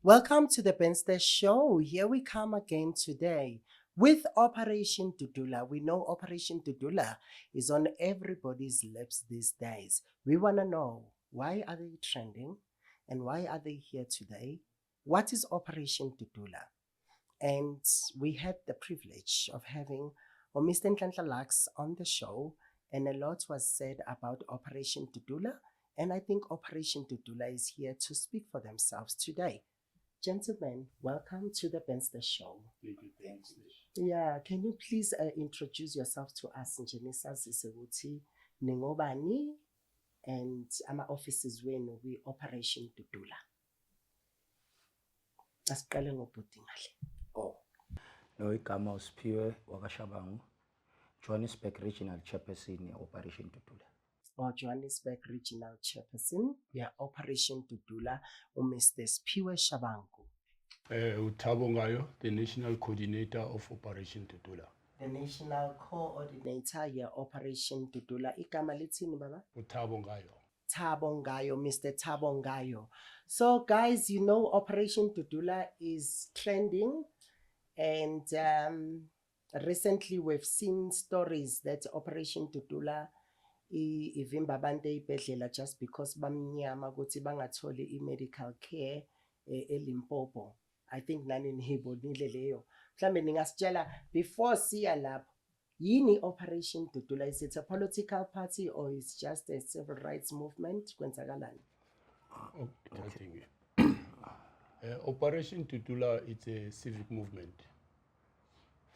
Welcome to the Benster Show. Here we come again today with Operation Dudula. We know Operation Dudula is on everybody's lips these days. We want to know, why are they trending and why are they here today? What is Operation Dudula? And we had the privilege of having Mr. Nhlanhla Lux on the show, and a lot was said about Operation Dudula. And I think Operation Dudula is here to speak for themselves today. Gentlemen, welcome to the Benster Show. Thank you. Thanks. Yeah, can you please introduce yourself to us, Njenisazise ukuthi ningobani and ama offices wenu we Operation Dudula. Asiqale ngobhuti ngale. No, igama uSiphiwe wakwaShabangu, Johannesburg Regional Chairperson Operation Dudula. Johannesburg Regional Chairperson, yeah, Operation Dudula, Mr. Sphiwe Shabangu. Uthabo Ngayo, the National Coordinator of Operation Dudula. The National Coordinator, yeah, Operation Dudula. Igama lithini baba? Uthabo Ngayo. Thabo Ngayo, Mr. Thabo Ngayo. So guys, you know Operation Dudula is trending, and recently we've seen stories that Operation Dudula ivimba abantu ey'bhedlela just because bamnyama ukuthi bangatholi i-medical care eLimpopo. I think nani niyibonile leyo. Mhlambe ningasitshela before siya lapho, yini Operation Dudula? Is it a political party or is just a civil rights movement? Kwenzakalani? Okay. Operation Dudula is a civic movement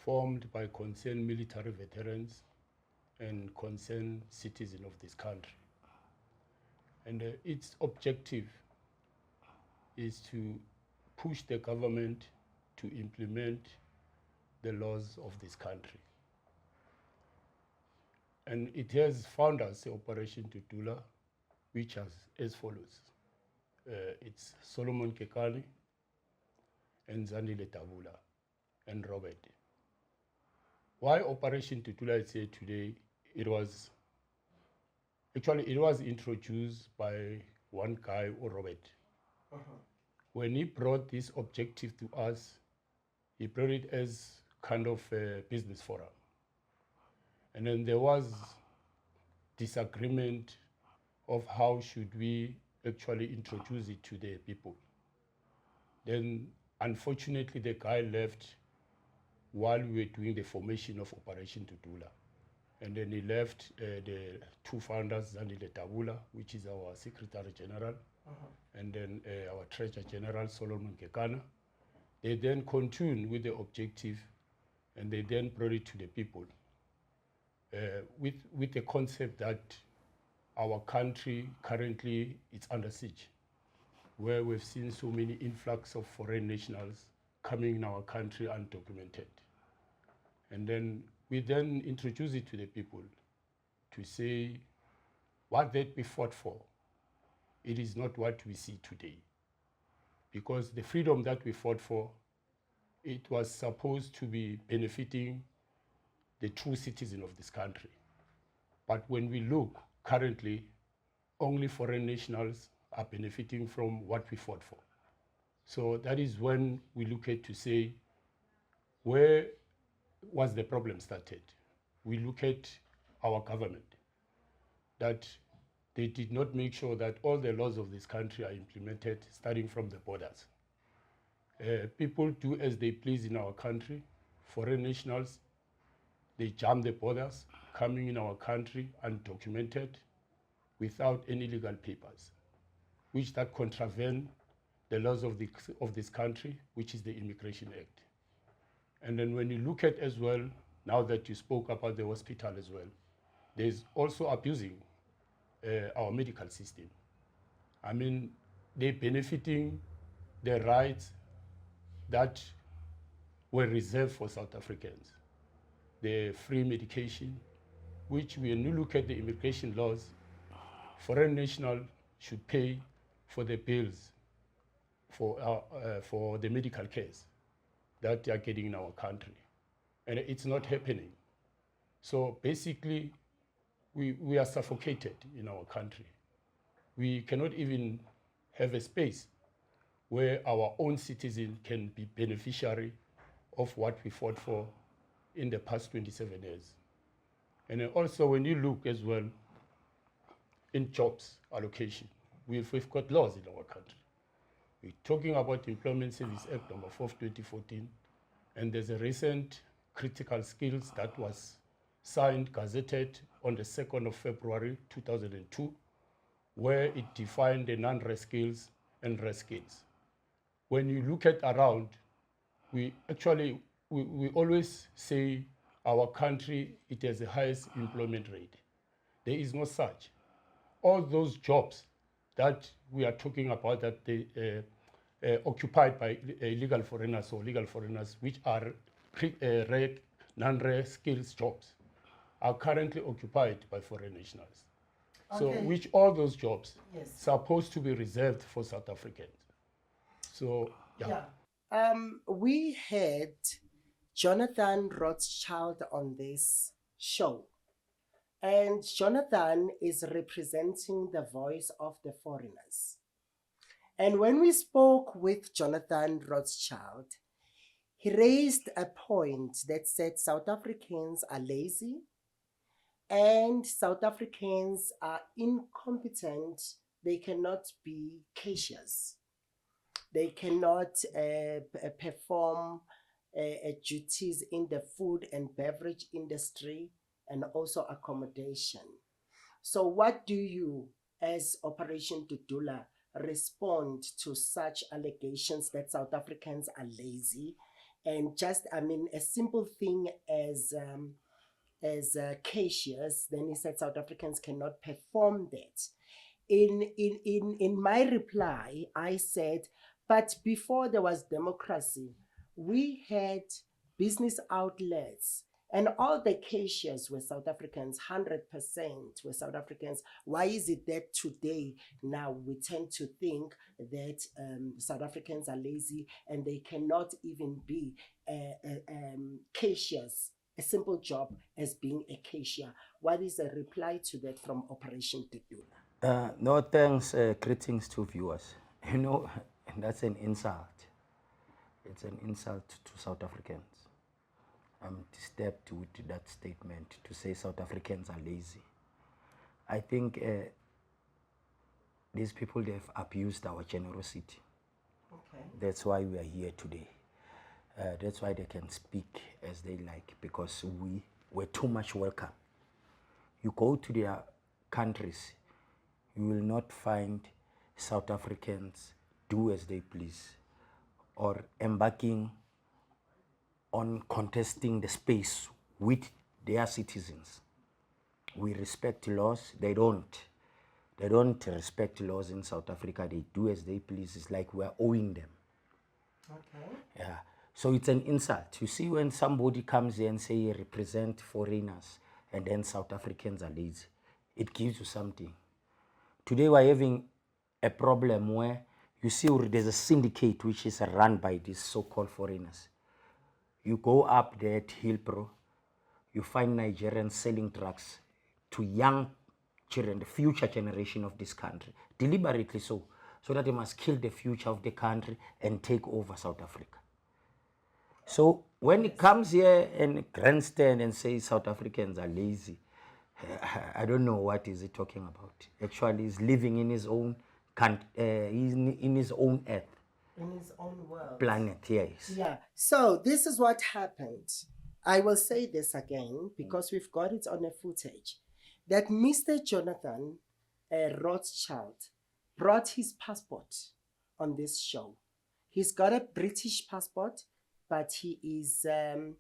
formed by concerned military veterans and concerned citizens of this country. And its objective is to push the government to implement the laws of this country. And it has founders, Operation Dudula, which is as follows. It's Solomon Kekani and Zandile Tabula and Robert. Why Operation Dudula is here today? It was introduced by one guy, Robert. When he brought this objective to us, he brought it as kind of a business forum. And then there was disagreement of how should we actually introduce it to the people. Then unfortunately the guy left while we were doing the formation of Operation Dudula. And then he left the two founders, Zandile Tabula, which is our Secretary General, and then our Treasurer General, Solomon Kekana. They then continued with the objective, and they then brought it to the people with the concept that our country currently is under siege, where we've seen so many influx of foreign nationals coming in our country undocumented. And then we then introduce it to the people to say what that we fought for, it is not what we see today. Because the freedom that we fought for, it was supposed to be benefiting the true citizen of this country. But when we look currently, only foreign nationals are benefiting from what we fought for. So that is when we look at to say, where was the problem started? We look at our government, that they did not make sure that all the laws of this country are implemented, starting from the borders. People do as they please in our country. Foreign nationals, they jump the borders, coming in our country undocumented, without any legal papers, which that contravene the laws of this country, which is the Immigration Act. And then when you look at as well, now that you spoke about the hospital as well, there's also abusing our medical system. I mean, they're benefiting the rights that were reserved for South Africans. The free medication, which when you look at the immigration laws, foreign nationals should pay for the bills for the medical cares that they are getting in our country. And it's not happening. So basically, we are suffocated in our country. We cannot even have a space where our own citizen can be beneficiary of what we fought for in the past 27 years. And then also when you look as well in jobs allocation, we've got laws in our country. We're talking about Employment Service Act number 4 of 2014, and there's a recent critical skills that was signed, gazetted on the 2nd of February 2002, where it defined the non-res skills and res skills. When you look at around, we always say our country, it has the highest employment rate. There is no such. All those jobs that we are talking about that they occupied by illegal foreigners or legal foreigners, which are non-rare skills jobs, are currently occupied by foreign nationals. So which all those jobs supposed to be reserved for South Africans. So we had Jonathan Rothschild on this show. And Jonathan is representing the voice of the foreigners. And when we spoke with Jonathan Rothschild, he raised a point that said South Africans are lazy and South Africans are incompetent. They cannot be cashiers. They cannot perform duties in the food and beverage industry and also accommodation. So what do you, as Operation Dudula, respond to such allegations that South Africans are lazy? And just, a simple thing as cashiers, then he said South Africans cannot perform that. In my reply, I said, but before there was democracy, we had business outlets and all the cashiers were South Africans, 100% were South Africans. Why is it that today now we tend to think that South Africans are lazy and they cannot even be cashiers, a simple job as being a cashier? What is a reply to that from Operation Dudula? No thanks, greetings to viewers. You know, that's an insult. It's an insult to South Africans. I'm disturbed with that statement to say South Africans are lazy. I think these people, they've abused our generosity. Okay. That's why we are here today. That's why they can speak as they like, because we were too much welcome. You go to their countries, you will not find South Africans do as they please or embarking on contesting the space with their citizens. We respect laws. They don't respect laws in South Africa. They do as they please. It's like we're owing them. Okay. Yeah. So it's an insult. You see, when somebody comes here and say represent foreigners and then South Africans are lazy, it gives you something. Today we're having a problem where you see there's a syndicate which is run by these so-called foreigners. You go up there at Hillbrow, you find Nigerians selling drugs to young children, the future generation of this country, deliberately so that they must kill the future of the country and take over South Africa. So when he comes here and grandstand and says South Africans are lazy, I don't know what is he talking about. Actually, he's living in his own in his own earth. In his own world. Planet, yes. Yeah. So this is what happened. I will say this again because we've got it on a footage. That Mr. Jonathan Rothschild brought his passport on this show. He's got a British passport, but he is an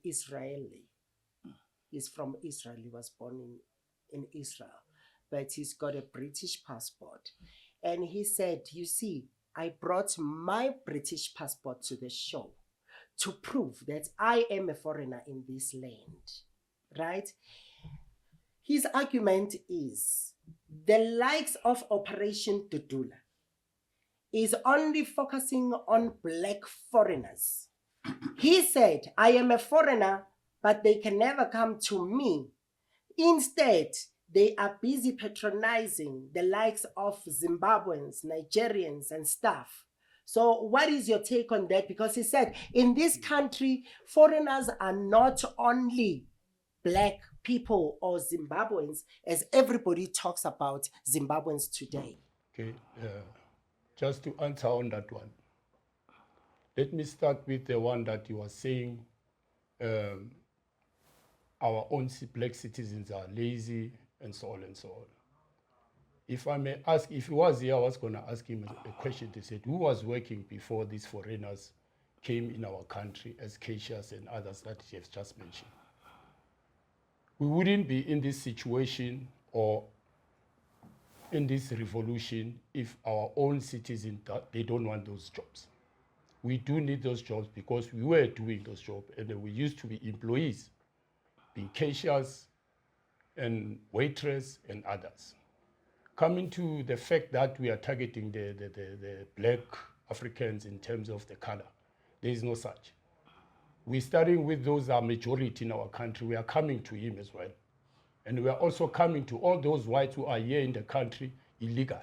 Israeli. He's from Israel. He was born in Israel, but he's got a British passport. And he said, you see, I brought my British passport to the show to prove that I am a foreigner in this land, right? His argument is the likes of Operation Dudula is only focusing on black foreigners. He said, I am a foreigner, but they can never come to me. Instead, they are busy patronizing the likes of Zimbabweans, Nigerians, and stuff. So, what is your take on that? Because he said in this country, foreigners are not only black people or Zimbabweans, as everybody talks about Zimbabweans today. Okay, just to answer on that one, let me start with the one that you were saying. Our own black citizens are lazy and so on and so on. If I may ask, if he was here, I was going to ask him a question to say, who was working before these foreigners came in our country as cashiers and others that he has just mentioned? We wouldn't be in this situation or in this revolution if our own citizens, they don't want those jobs. We do need those jobs because we were doing those jobs and we used to be employees, being cashiers and waitress and others. Coming to the fact that we are targeting the black Africans in terms of the color, there is no such. We're starting with those are majority in our country. We are coming to him as well. And we are also coming to all those whites who are here in the country illegally.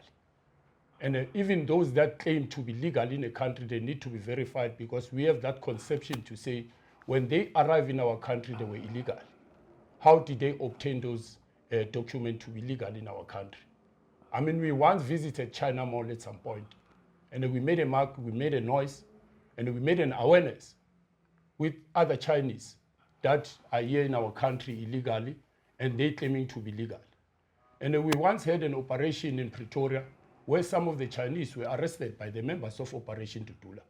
And even those that claim to be legal in the country, they need to be verified because we have that conception to say when they arrive in our country, they were illegal. How did they obtain those documents to be legal in our country? I mean, we once visited China Mall at some point, and we made a mark, we made a noise, and we made an awareness with other Chinese that are here in our country illegally, and they claiming to be legal. And we once had an operation in Pretoria where some of the Chinese were arrested by the members of Operation Dudula.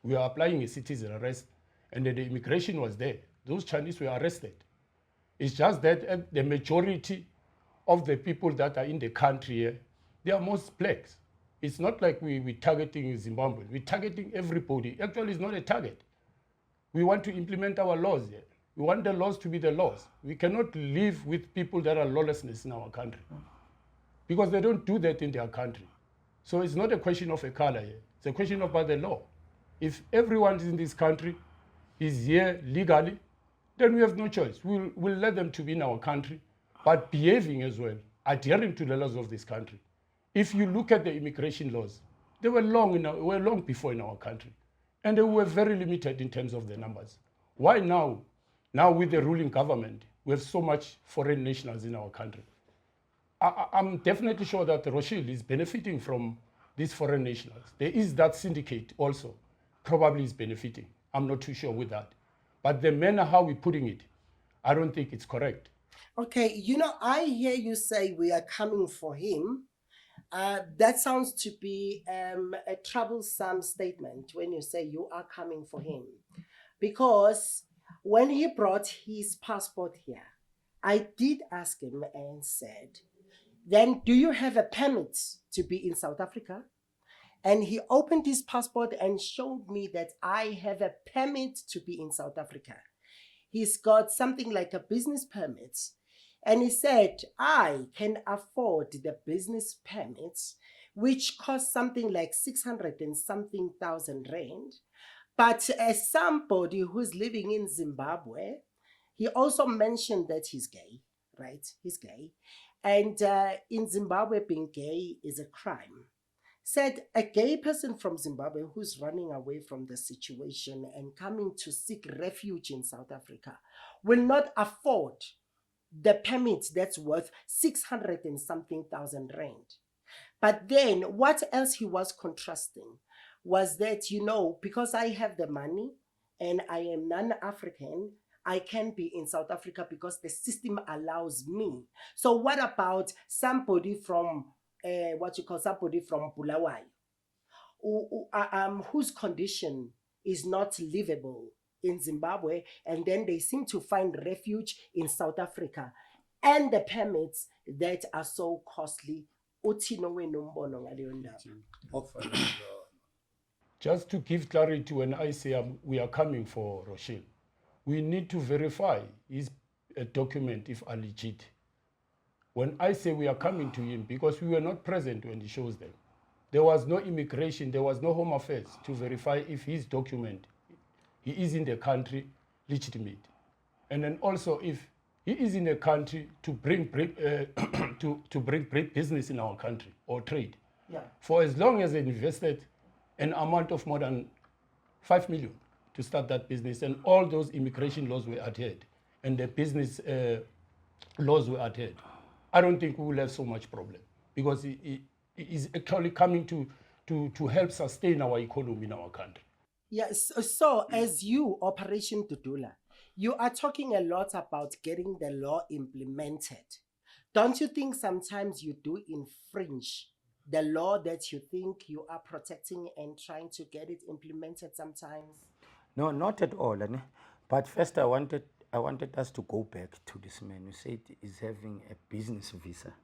We were applying a citizen arrest, and the immigration was there. Those Chinese were arrested. It's just that the majority of the people that are in the country here, they are most blacks. It's not like we're targeting Zimbabwe. We're targeting everybody. Actually, it's not a target. We want to implement our laws here. We want the laws to be the laws. We cannot live with people that are lawlessness in our country because they don't do that in their country. So it's not a question of a color here. It's a question about the law. If everyone in this country is here legally, then we have no choice. We'll let them to be in our country, but behaving as well, adhering to the laws of this country. If you look at the immigration laws, they were long before in our country, and they were very limited in terms of the numbers. Why now? Now with the ruling government, we have so much foreign nationals in our country. I'm definitely sure that Rothschild is benefiting from these foreign nationals. There is that syndicate also, probably is benefiting. I'm not too sure with that. But the manner how we're putting it, I don't think it's correct. Okay, I hear you say we are coming for him. That sounds to be a troublesome statement when you say you are coming for him. Because when he brought his passport here, I did ask him and said, then do you have a permit to be in South Africa? And he opened his passport and showed me that I have a permit to be in South Africa. He's got something like a business permit. And he said, I can afford the business permits, which cost something like 600 and something thousand rand. But as somebody who's living in Zimbabwe, he also mentioned that he's gay, right? He's gay. And in Zimbabwe, being gay is a crime. Said a gay person from Zimbabwe who's running away from the situation and coming to seek refuge in South Africa will not afford the permit that's worth 600 and something thousand rand. But then what else he was contrasting was that, because I have the money and I am non-African, I can be in South Africa because the system allows me. So what about somebody from somebody from Bulawayo, whose condition is not livable in Zimbabwe, and then they seem to find refuge in South Africa, and the permits that are so costly? Just to give clarity, when I say we are coming for Rothschild, we need to verify his document if are legit. When I say we are coming to him, because we were not present when he shows them, there was no immigration, there was no home affairs to verify if his document, he is in the country, legitimate. And then also if He is in a country to bring to bring business in our country or trade. Yeah. For as long as they invested an amount of more than 5 million to start that business, and all those immigration laws were adhered, and the business laws were adhered, I don't think we will have so much problem, because it is actually coming to help sustain our economy in our country. Yes. So, as you, Operation Dudula, you are talking a lot about getting the law implemented. Don't you think sometimes you do infringe the law that you think you are protecting and trying to get it implemented sometimes? No, not at all. But first, I wanted us to go back to this man who said he's having a business visa.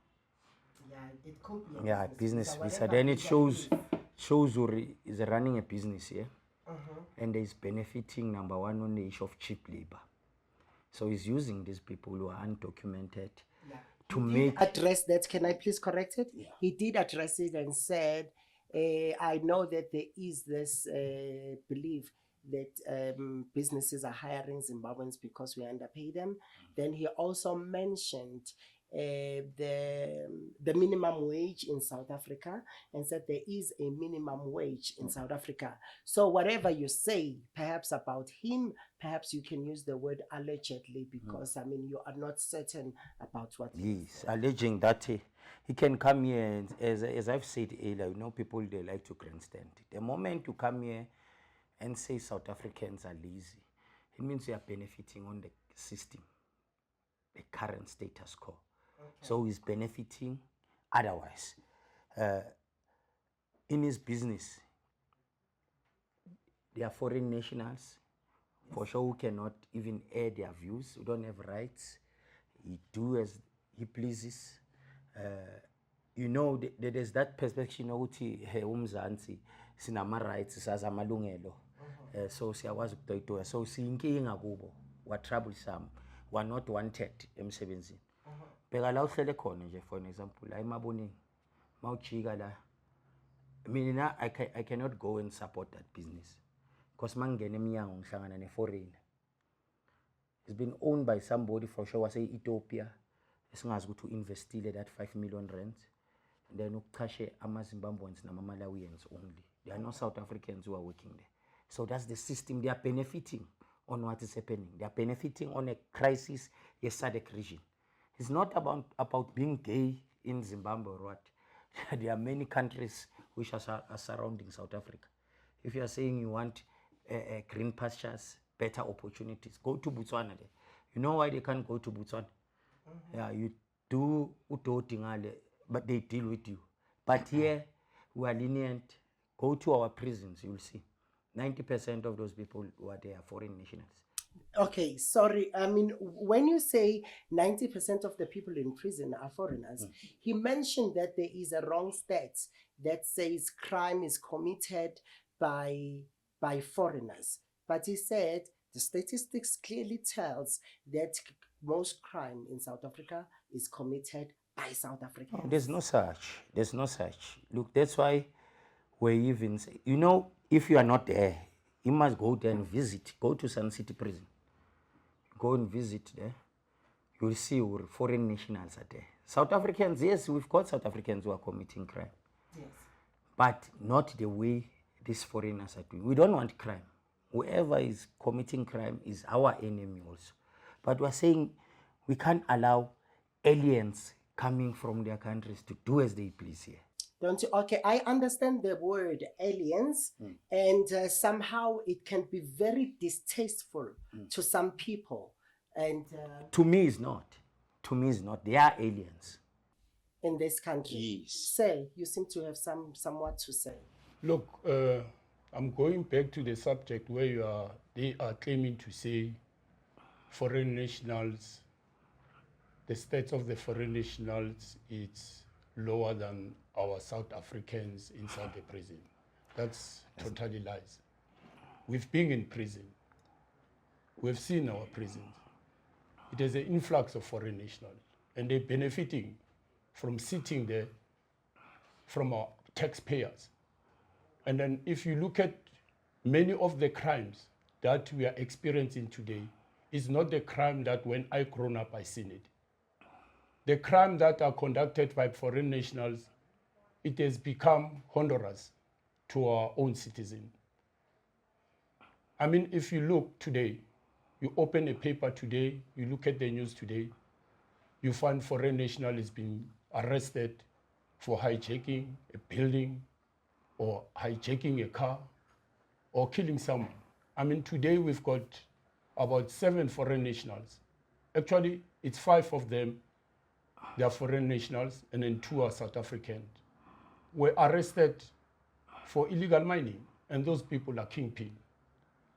Yeah, it could be. Yeah, business visa. whatever Then it visa shows he's running a business here, and he's benefiting, number one, on the issue of cheap labor. So he's using these people who are undocumented to make. address that. Can I please correct it? Yeah. He did address it and said, I know that there is this belief that businesses are hiring Zimbabweans because we underpay them. Then he also mentioned the minimum wage in South Africa, and said there is a minimum wage in South Africa. So whatever you say, perhaps about him, perhaps you can use the word allegedly, because I mean you are not certain about what. Yes, alleging that he can come here, and as I've said earlier, people, they like to grandstand. The moment you come here and say South Africans are lazy, it means you are benefiting on the system, the current status quo. Okay. So he's benefiting otherwise. In his business, they are foreign nationals, for sure, who cannot even air their views, who don't have rights. He do as he pleases. There's that perspective, umzansi sinama rights sazamalungelo. So siyakwazi ukutoyitoya. So siyinkinga kubo, wa troublesome, wa not wanted emsebenzini. Bheka la uhlele khona nje, for example, la eMaboneni, mawujika la, mina I cannot go and support that business, because mangena eminyango ngihlangana ne-foreigner. It's been owned by somebody, for sure, wase-Ethiopia, esingazi ukuthi u-investile that 5 million rand, and then uqashe ama-Zimbabweans nama-Malawians only. There are no South Africans who are working there. So that's the system. They are benefiting on what is happening. They are benefiting on a crisis in SADC region. It's not about being gay in Zimbabwe or what. There are many countries which are surrounding South Africa. If you are saying you want green pastures, better opportunities, go to Botswana. You know why they can't go to Botswana? Yeah, you do utotingale, but they deal with you. But here, we are lenient. Go to our prisons, you will see. 90% of those people who are there are foreign nationals. Okay, sorry. I mean, when you say 90% of the people in prison are foreigners, he mentioned that there is a wrong stat that says crime is committed by foreigners. But he said the statistics clearly tells that most crime in South Africa is committed by South Africans. No, there's no such. There's no such. Look, that's why we even say, if you are not there, you must go there and visit. Go to Sun City Prison. Go and visit there. You'll see where foreign nationals are there. South Africans, yes, we've got South Africans who are committing crime. Yes. But not the way these foreigners are doing. We don't want crime. Whoever is committing crime is our enemy also. But we're saying we can't allow aliens coming from their countries to do as they please here. Don't you? Okay, I understand the word aliens, and somehow it can be very distasteful to some people. And to me, it's not. To me, it's not. They are aliens in this country. Yes. Say, you seem to have somewhat to say. Look, I'm going back to the subject where they are claiming to say foreign nationals, the stats of the foreign nationals, it's lower than our South Africans inside the prison. That's totally lies. We've been in prison. We've seen our prisons. It is an influx of foreign nationals, and they're benefiting from sitting there from our taxpayers. And then if you look at many of the crimes that we are experiencing today, is not the crime that when I grown up, I seen it. The crime that are conducted by foreign nationals, it has become Honduras to our own citizens. I mean, if you look today, you open a paper today, you look at the news today, you find foreign national is being arrested for hijacking a building or hijacking a car or killing someone. I mean, today we've got about 7 foreign nationals. Actually, it's 5 of them, they are foreign nationals, and then 2 are South African, were arrested for illegal mining, and those people are kingpin.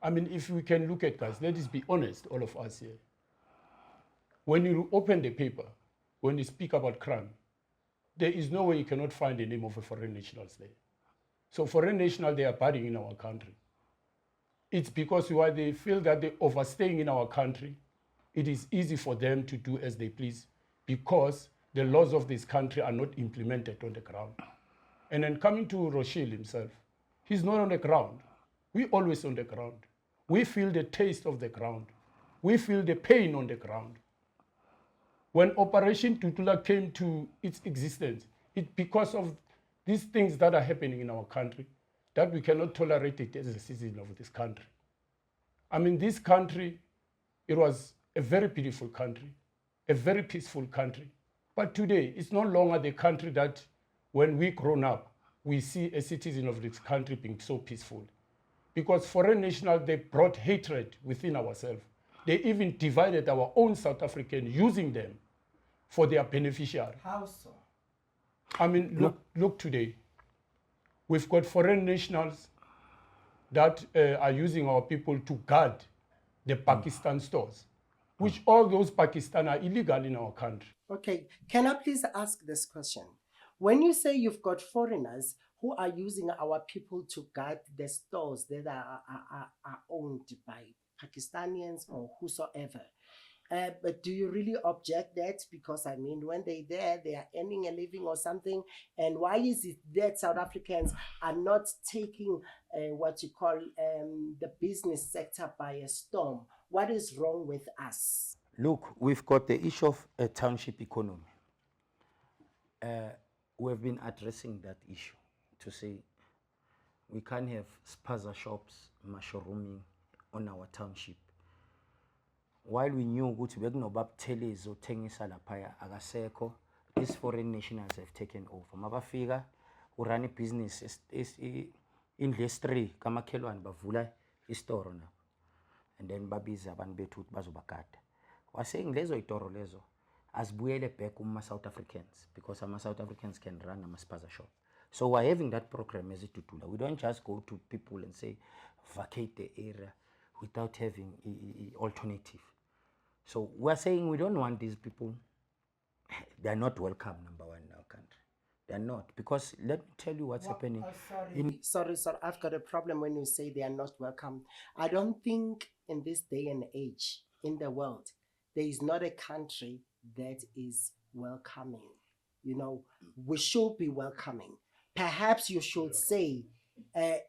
I mean, if we can look at, guys, let us be honest, all of us here. When you open the paper, when you speak about crime, there is no way you cannot find the name of a foreign nationals there. So foreign nationals, they are budding in our country. It's because why they feel that they're overstaying in our country, it is easy for them to do as they please because the laws of this country are not implemented on the ground. And then coming to Rothschild himself, he's not on the ground. We're always on the ground. We feel the taste of the ground. We feel the pain on the ground. When Operation Dudula came to its existence, it's because of these things that are happening in our country that we cannot tolerate it as a citizen of this country. I mean, this country, it was a very beautiful country, a very peaceful country. But today, it's no longer the country that when we grown up, we see a citizen of this country being so peaceful. Because foreign nationals, they brought hatred within ourselves. They even divided our own South African, using them for their beneficiary. How so? I mean, look today. We've got foreign nationals that are using our people to guard the Pakistan stores, which all those Pakistan are illegal in our country. Okay, can I please ask this question? When you say you've got foreigners who are using our people to guard the stores that are owned by Pakistanians or whosoever, but do you really object that? Because I mean, when they're there, they are earning a living or something. And why is it that South Africans are not taking what you call the business sector by a storm? What is wrong with us? Look, we've got the issue of a township economy. We've been addressing that issue to say we can't have spaza shops, mushrooming on our township. While we knew ukuthi bekunobabuthelezi othengisa laphaya akasekho, these foreign nationals have taken over. Mabafika urun business industry kamakhelwane bavula istore na, and then babiza abantu bethu ukuthi bazobagada. Wasaying lezo itoro lezo azibuyele back South Africans, because South Africans can run a spaza shop. So we're having that program as a Dudula. We don't just go to people and say vacate the area without having an alternative. So we're saying we don't want these people. They're not welcome, number one, in our country. They're not. Because let me tell you what's happening. Sorry, I've got a problem when you say they are not welcome. I don't think in this day and age in the world, there is not a country that is welcoming. You know, we should be welcoming. Perhaps you should say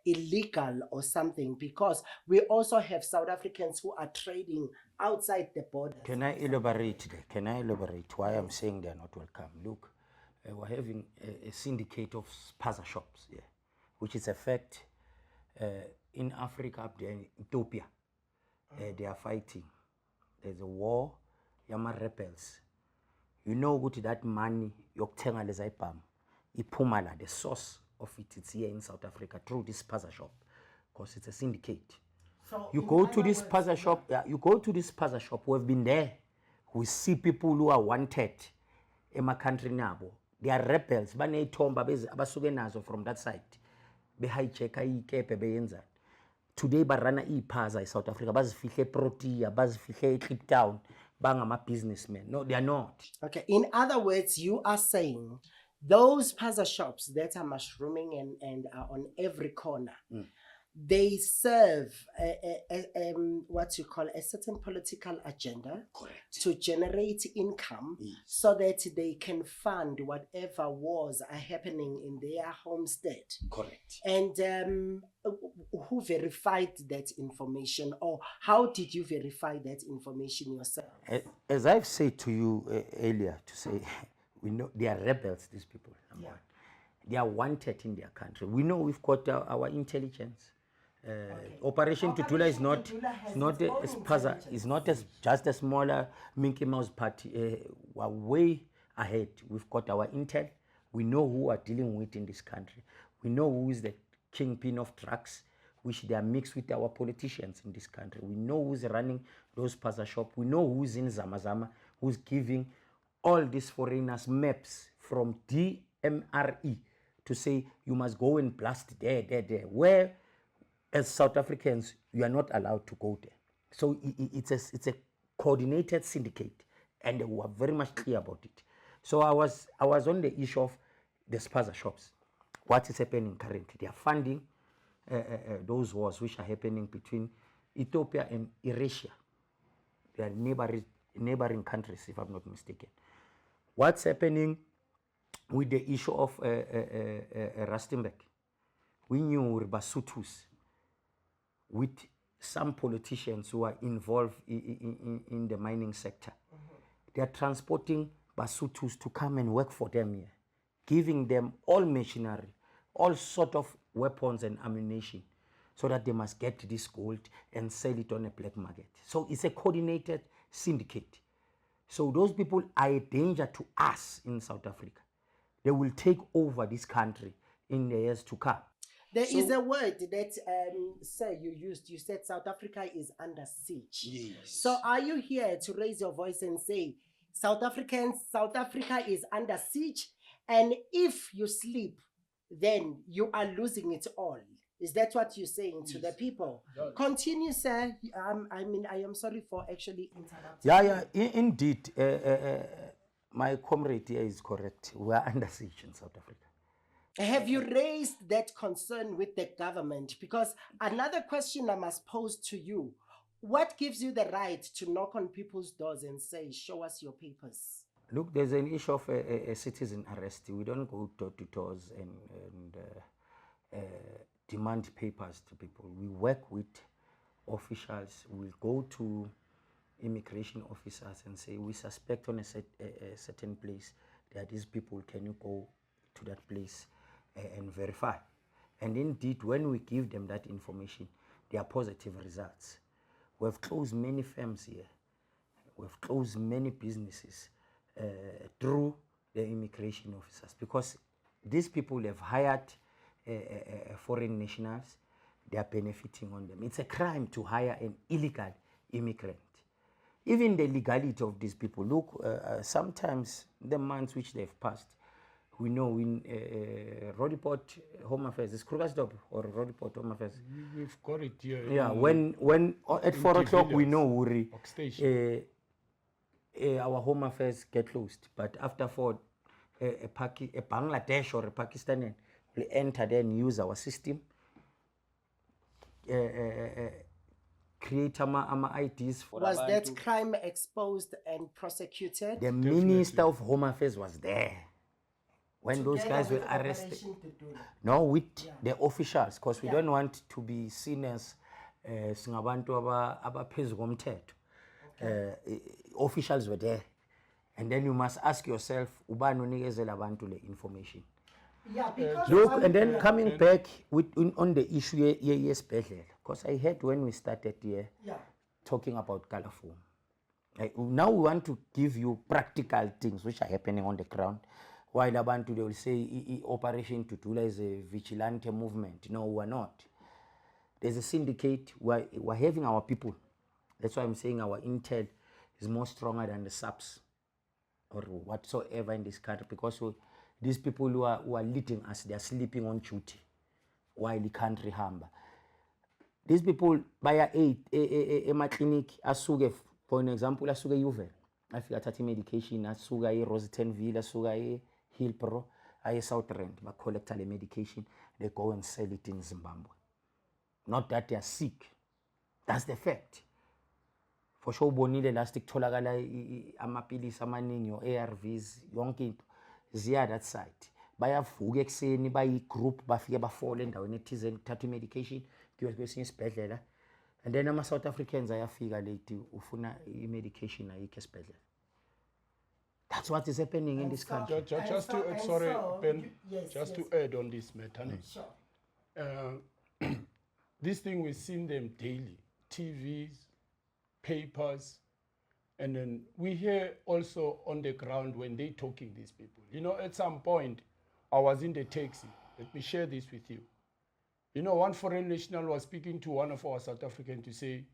illegal or something, because we also have South Africans who are trading outside the borders. Can I elaborate there? Can I elaborate why I'm saying they're not welcome? Look, we're having a syndicate of spaza shops, yeah, which is a fact. In Africa, up there in Ethiopia, they are fighting. There's a war, Yama rebels. You know what that money, yokuthenga leza ibhamu, iphuma la, the source of it, it's here in South Africa through this spaza shop, because it's a syndicate. So you go to this spaza shop, you go to this spaza shop, we've been there, we see people who are wanted in my country now. They are rebels, abasuke nazo from that side. Be hijacker ikepe beyenza. Today barana ipaza in South Africa, bazifihle Protea, bazifihle Cape Town, bangama businessmen. No, they are not. Okay, in other words, you are saying those spaza shops that are mushrooming and are on every corner, they serve what you call a certain political agenda. Correct. To generate income. Yes. So that they can fund whatever wars are happening in their homestead. Correct. And who verified that information, or how did you verify that information yourself? As I've said to you earlier, to say, we know they are rebels, these people. Number one. They are wanted in their country. We know we've got our intelligence. Operation Dudula is not just a smaller Mickey Mouse party. We're way ahead. We've got our intel. We know who are dealing with in this country. We know who is the kingpin of drugs, which they are mixed with our politicians in this country. We know who's running those paza shops. We know who's in Zamazama, who's giving all these foreigners maps from DMRE to say you must go and blast there, where as South Africans you are not allowed to go there. So it's a coordinated syndicate, and we are very much clear about it. So I was on the issue of the spaza shops. What is happening currently? They are funding those wars which are happening between Ethiopia and Eritrea. They are neighboring countries, if I'm not mistaken. What's happening with the issue of Rustenburg? We knew Basutus with some politicians who are involved in the mining sector. They are transporting Basutus to come and work for them here, giving them all machinery, all sort of weapons and ammunition, so that they must get this gold and sell it on a black market. So it's a coordinated syndicate. So those people are a danger to us in South Africa. They will take over this country in the years to come. There is a word that, sir, you used. You said South Africa is under siege. Yes. So are you here to raise your voice and say, South Africa is under siege, and if you sleep, then you are losing it all? Is that what you're saying to the people? Yeah. Continue, sir. I am sorry for actually interrupting. Yeah, indeed. My comrade here is correct. We are under siege in South Africa. Have you raised that concern with the government? Because another question I must pose to you, what gives you the right to knock on people's doors and say, show us your papers? Look, there's an issue of a citizen arrest. We don't go door to doors and demand papers to people. We work with officials. We'll go to immigration officers and say, we suspect on a certain place that these people, can you go to that place and verify? And indeed, when we give them that information, there are positive results. We've closed many firms here. We've closed many businesses through the immigration officers, because these people have hired foreign nationals. They are benefiting on them. It's a crime to hire an illegal immigrant. Even the legality of these people. Look, sometimes the months which they've passed, we know in Rothschild Home Affairs, is Krugersdorp or Rothschild Home Affairs? We've got it here. Yeah, when at 4 o'clock we know Uri, our Home Affairs get closed. But after 4, a Bangladesh or a Pakistani will enter there and use our system, create our IDs for Was that crime exposed and prosecuted? The Minister of Home Affairs was there when those guys were arrested. No, with the officials, because we don't want to be seen as singabantu abaphezu komthetho. Officials were there, and then you must ask yourself, ubani unikezela abantu le information? Yeah, because look, and then coming back on the issue yesibhedlela, because I heard when we started here talking about Kalafon. Now we want to give you practical things which are happening on the ground. While abantu, they will say Operation Dudula is a vigilante movement. No, we're not. There's a syndicate. We're having our people. That's why I'm saying our intel is more stronger than the SAPs or whatsoever in this country, because these people who are leading us, they are sleeping on duty while the country hamba. These people buy a clinic, asuke, for an example, asuke Juve. I feel that medication, asuke Rosettenville, asuke Hillbrow, I South Rand, but collect the medication, they go and sell it in Zimbabwe. not that they are sick. That's the fact. For sure ubonile last kutholakala amapilisi amaningi o-ARVs yonke into ziya that side. Bayavuka ekuseni bayi-group bafike bafole endaweni ethizeni kuthatha i-medication kuyiwe kwesinye isibhedlela, and then ama-South Africans ayafika late ufuna i-medication ayikho esibhedlela. That's what is happening in this country. Just to add on this matter. Sure. This thing, we've seen them daily, TVs, papers, and then we hear also on the ground when they talking, these people. You know, at some point, I was in the taxi. Let me share this with you. You know, one foreign national was speaking to one of our South Africans to say,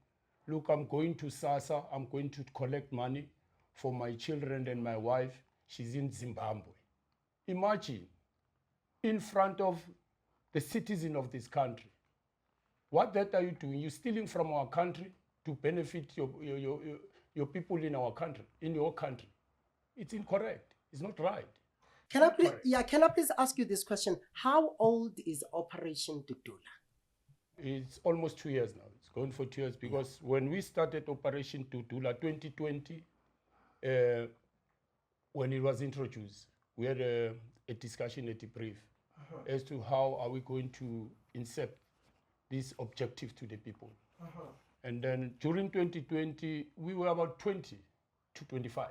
look, I'm going to SASA, I'm going to collect money for my children and my wife. She's in Zimbabwe. Imagine, in front of the citizen of this country. What that are you doing? You're stealing from our country to benefit your people in our country, in your country. It's incorrect. It's not right. Can I please ask you this question? How old is Operation Dudula? It's almost 2 years now. It's going for 2 years because when we started Operation Dudula 2020, when it was introduced, we had a discussion, a debrief as to how are we going to insert this objective to the people. And then during 2020, we were about 20 to 25.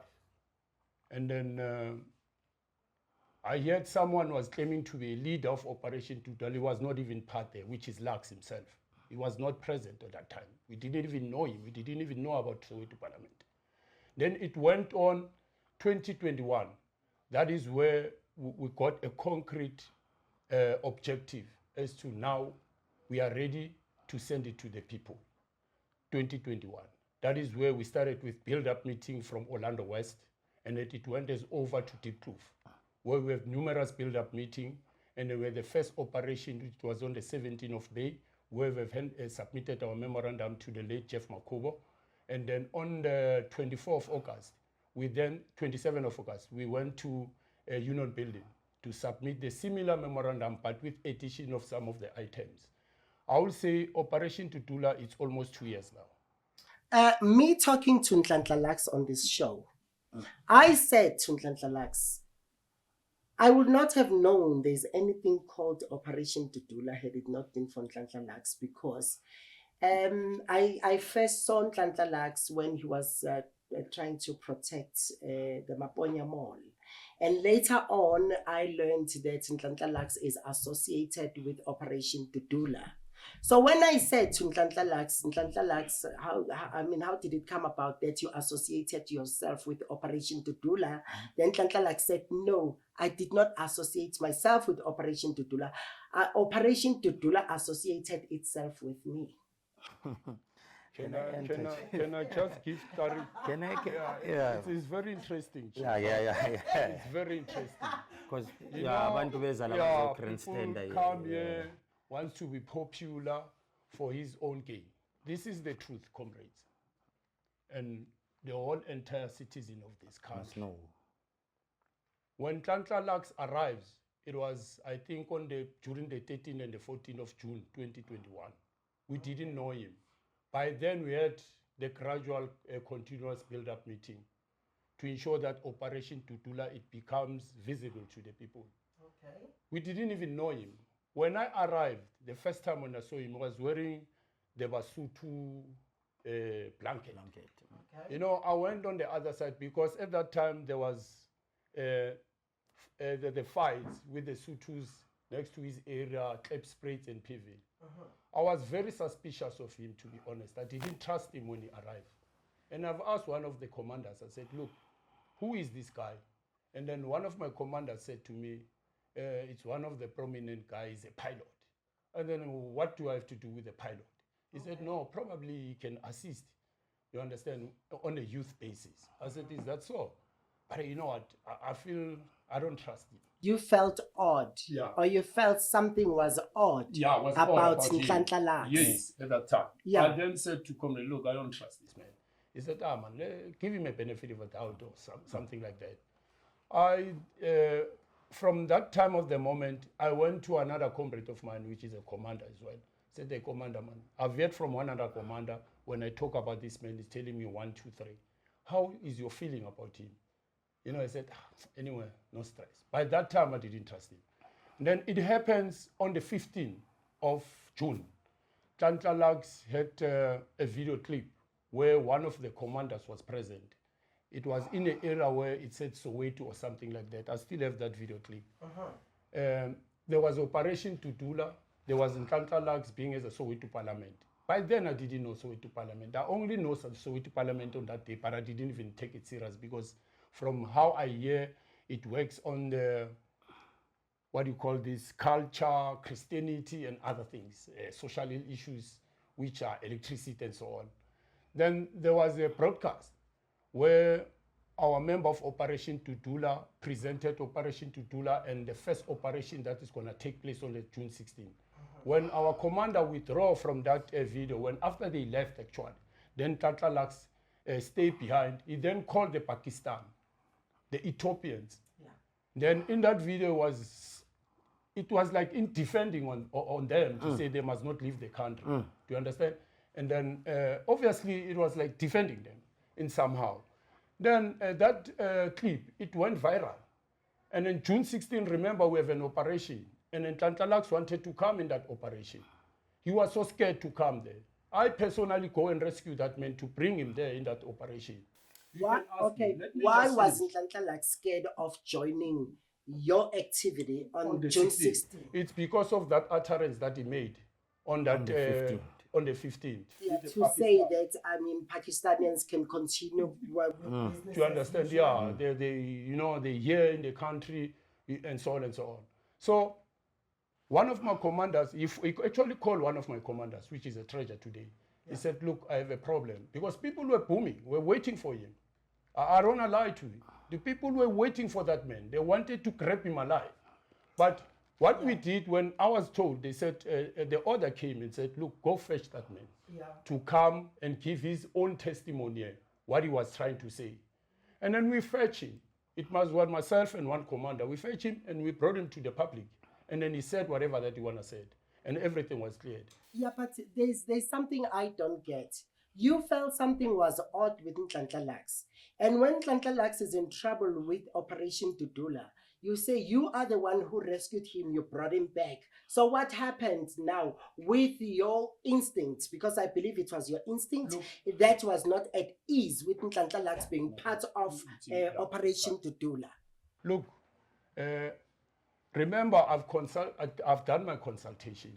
And then I heard someone was claiming to be a leader of Operation Dudula. He was not even part there, which is Lux himself. He was not present at that time. We didn't even know him. We didn't even know about Soweto Parliament. Then it went on 2021. That is where we got a concrete objective as to now we are ready to send it to the people. 2021. That is where we started with build-up meeting from Orlando West, and it went as over to Deep Kloof, where we have numerous build-up meeting, and where the first operation, which was on the 17th of May, where we've submitted our memorandum to the late Jeff Makubo, and then on the 24th of August, 27th of August, we went to a Union Building to submit the similar memorandum, but with addition of some of the items. I will say Operation Dudula, it's almost 2 years now. Me talking to Nhlanhla Lux on this show, I said to Nhlanhla Lux, I would not have known there's anything called Operation Dudula had it not been for Nhlanhla Lux, because I first saw Nhlanhla Lux when he was trying to protect the Maponya Mall. And later on, I learned that Nhlanhla Lux is associated with Operation Dudula. So when I said to Nhlanhla Lux, how did it come about that you associated yourself with Operation Dudula? Then Nhlanhla Lux said, no, I did not associate myself with Operation Dudula. Operation Dudula associated itself with me. Can I just give clarity? It's very interesting. It's very interesting. Because people come here, wants to be popular for his own gain. This is the truth, comrades. And the whole entire citizen of this country. When Nhlanhla Lux arrives, it was, I think, during the 13th and the 14th of June, 2021. We didn't know him. By then, we had the gradual continuous build-up meeting to ensure that Operation Dudula, it becomes visible to the people. Okay. We didn't even know him. When I arrived, the first time when I saw him, he was wearing the Basotho blanket. Okay. You know, I went on the other side because at that time there was the fights with the Sothos next to his area, Klep Spraits and PV. I was very suspicious of him, to be honest. I didn't trust him when he arrived. And I've asked one of the commanders, I said, look, who is this guy? And then one of my commanders said to me, it's one of the prominent guys, a pilot. And then what do I have to do with the pilot? He said, no, probably he can assist, you understand, on a youth basis. I said, is that so? But you know what, I feel I don't trust him. You felt odd, or you felt something was odd about Nhlanhla Lux. Yes, at that time. Yeah. I then said to Comrade, look, I don't trust this man. He said, man, give him a benefit of a doubt or something like that. From that time of the moment, I went to another comrade of mine, which is a commander as well. Said the commander, man, I've heard from one other commander, when I talk about this man, he's telling me 1, 2, 3. How is your feeling about him? You know, I said, anyway, no stress. By that time, I didn't trust him. And then it happens on the 15th of June. Nhlanhla Lux had a video clip where one of the commanders was present. It was in an era where it said Soweto or something like that. I still have that video clip. There was Operation Dudula. There was Nhlanhla Lux being as a Soweto Parliament. By then, I didn't know Soweto Parliament. I only know Soweto Parliament on that day, but I didn't even take it serious because from how I hear, it works on the, what do you call this, culture, Christianity, and other things, social issues, which are electricity and so on. Then there was a broadcast where our member of Operation Dudula presented Operation Dudula and the first operation that is going to take place on the June 16th. When our commander withdrew from that video, when after they left actually, then Nhlanhla Lux stayed behind. He then called the Pakistan, the Ethiopians. Yeah. Then in that video it was like in defending on them to say they must not leave the country. Do you understand? And then obviously it was like defending them in somehow. Then that clip, it went viral. And in June 16, remember, we have an operation. And then Nhlanhla Lux wanted to come in that operation. He was so scared to come there. I personally go and rescue that man to bring him there in that operation. Why was Nhlanhla Lux scared of joining your activity on June 16th? It's because of that utterance that he made on that on the 15th. Yeah, to say that, I mean, Pakistanians can continue with business. Do you understand? Yeah, they're here in the country and so on and so on. So one of my commanders, he actually called one of my commanders, which is a treasure today. Yeah. He said, look, I have a problem. Because people were booming, were waiting for him. I don't want to lie to you. The people were waiting for that man. They wanted to grab him alive. But what we did, when I was told, they said, the order came and said, look, go fetch that man to come and give his own testimony, what he was trying to say. And then we fetch him. It was myself and one commander. We fetched him and we brought him to the public. And then he said whatever that he wanna said. And everything was cleared. Yeah, but there's something I don't get. You felt something was odd with Nhlanhla Lux. And when Nhlanhla Lux is in trouble with Operation Dudula, you say you are the one who rescued him, you brought him back. So what happened now with your instincts? Because I believe it was your instinct that was not at ease with Nhlanhla Lux being part of Operation Dudula. Look, remember I've done my consultation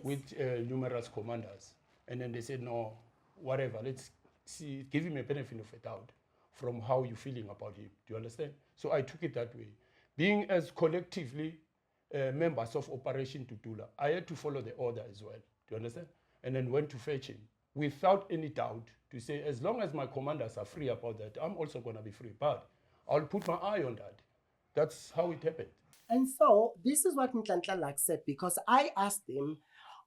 with numerous commanders. And then they said, no, whatever, let's see, give him a benefit of a doubt from how you're feeling about him. Do you understand? So I took it that way. Being as collectively members of Operation Dudula, I had to follow the order as well. Do you understand? And then went to fetch him without any doubt to say, as long as my commanders are free about that, I'm also going to be free. But I'll put my eye on that. That's how it happened. And so this is what Nhlanhla Lux said, because I asked him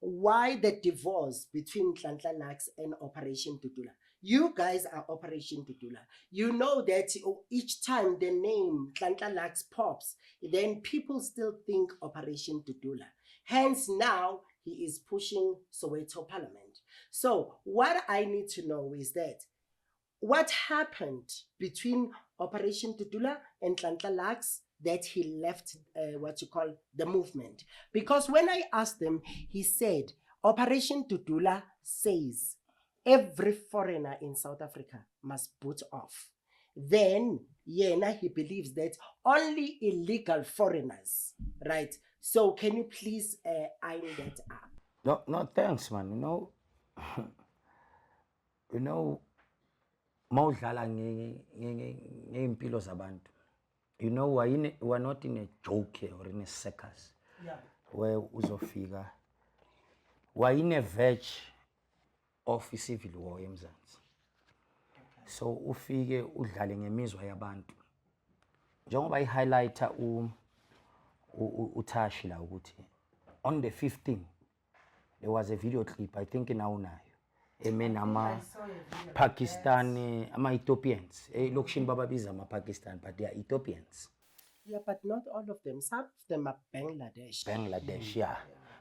why the divorce between Nhlanhla Lux and Operation Dudula. You guys are Operation Dudula. You know that each time the name Nhlanhla Lux pops, then people still think Operation Dudula. Hence now he is pushing Soweto Parliament. So what I need to know is that what happened between Operation Dudula and Nhlanhla Lux that he left what you call the movement. Because when I asked him, he said, Operation Dudula says every foreigner in South Africa must boot off. Then, he believes that only illegal foreigners, right? So can you please iron that up? No, thanks, man. You know, mawudlala ngeimpilo zabantu. You know, we're not in a joke here or in a circus where uzofika. We're in a verge of civil war eMzansi. So ufike udlale ngemizwa yabantu. Njengoba i-highlighter uThashi la ukuthi on the 15th there was a video clip, I think nawunayo. Emen ama Pakistani, ama Ethiopians. Lokishini bababiza ama Pakistan, but they are Ethiopians. Yeah, but not all of them. Some of them are Bangladesh. Bangladesh, yeah.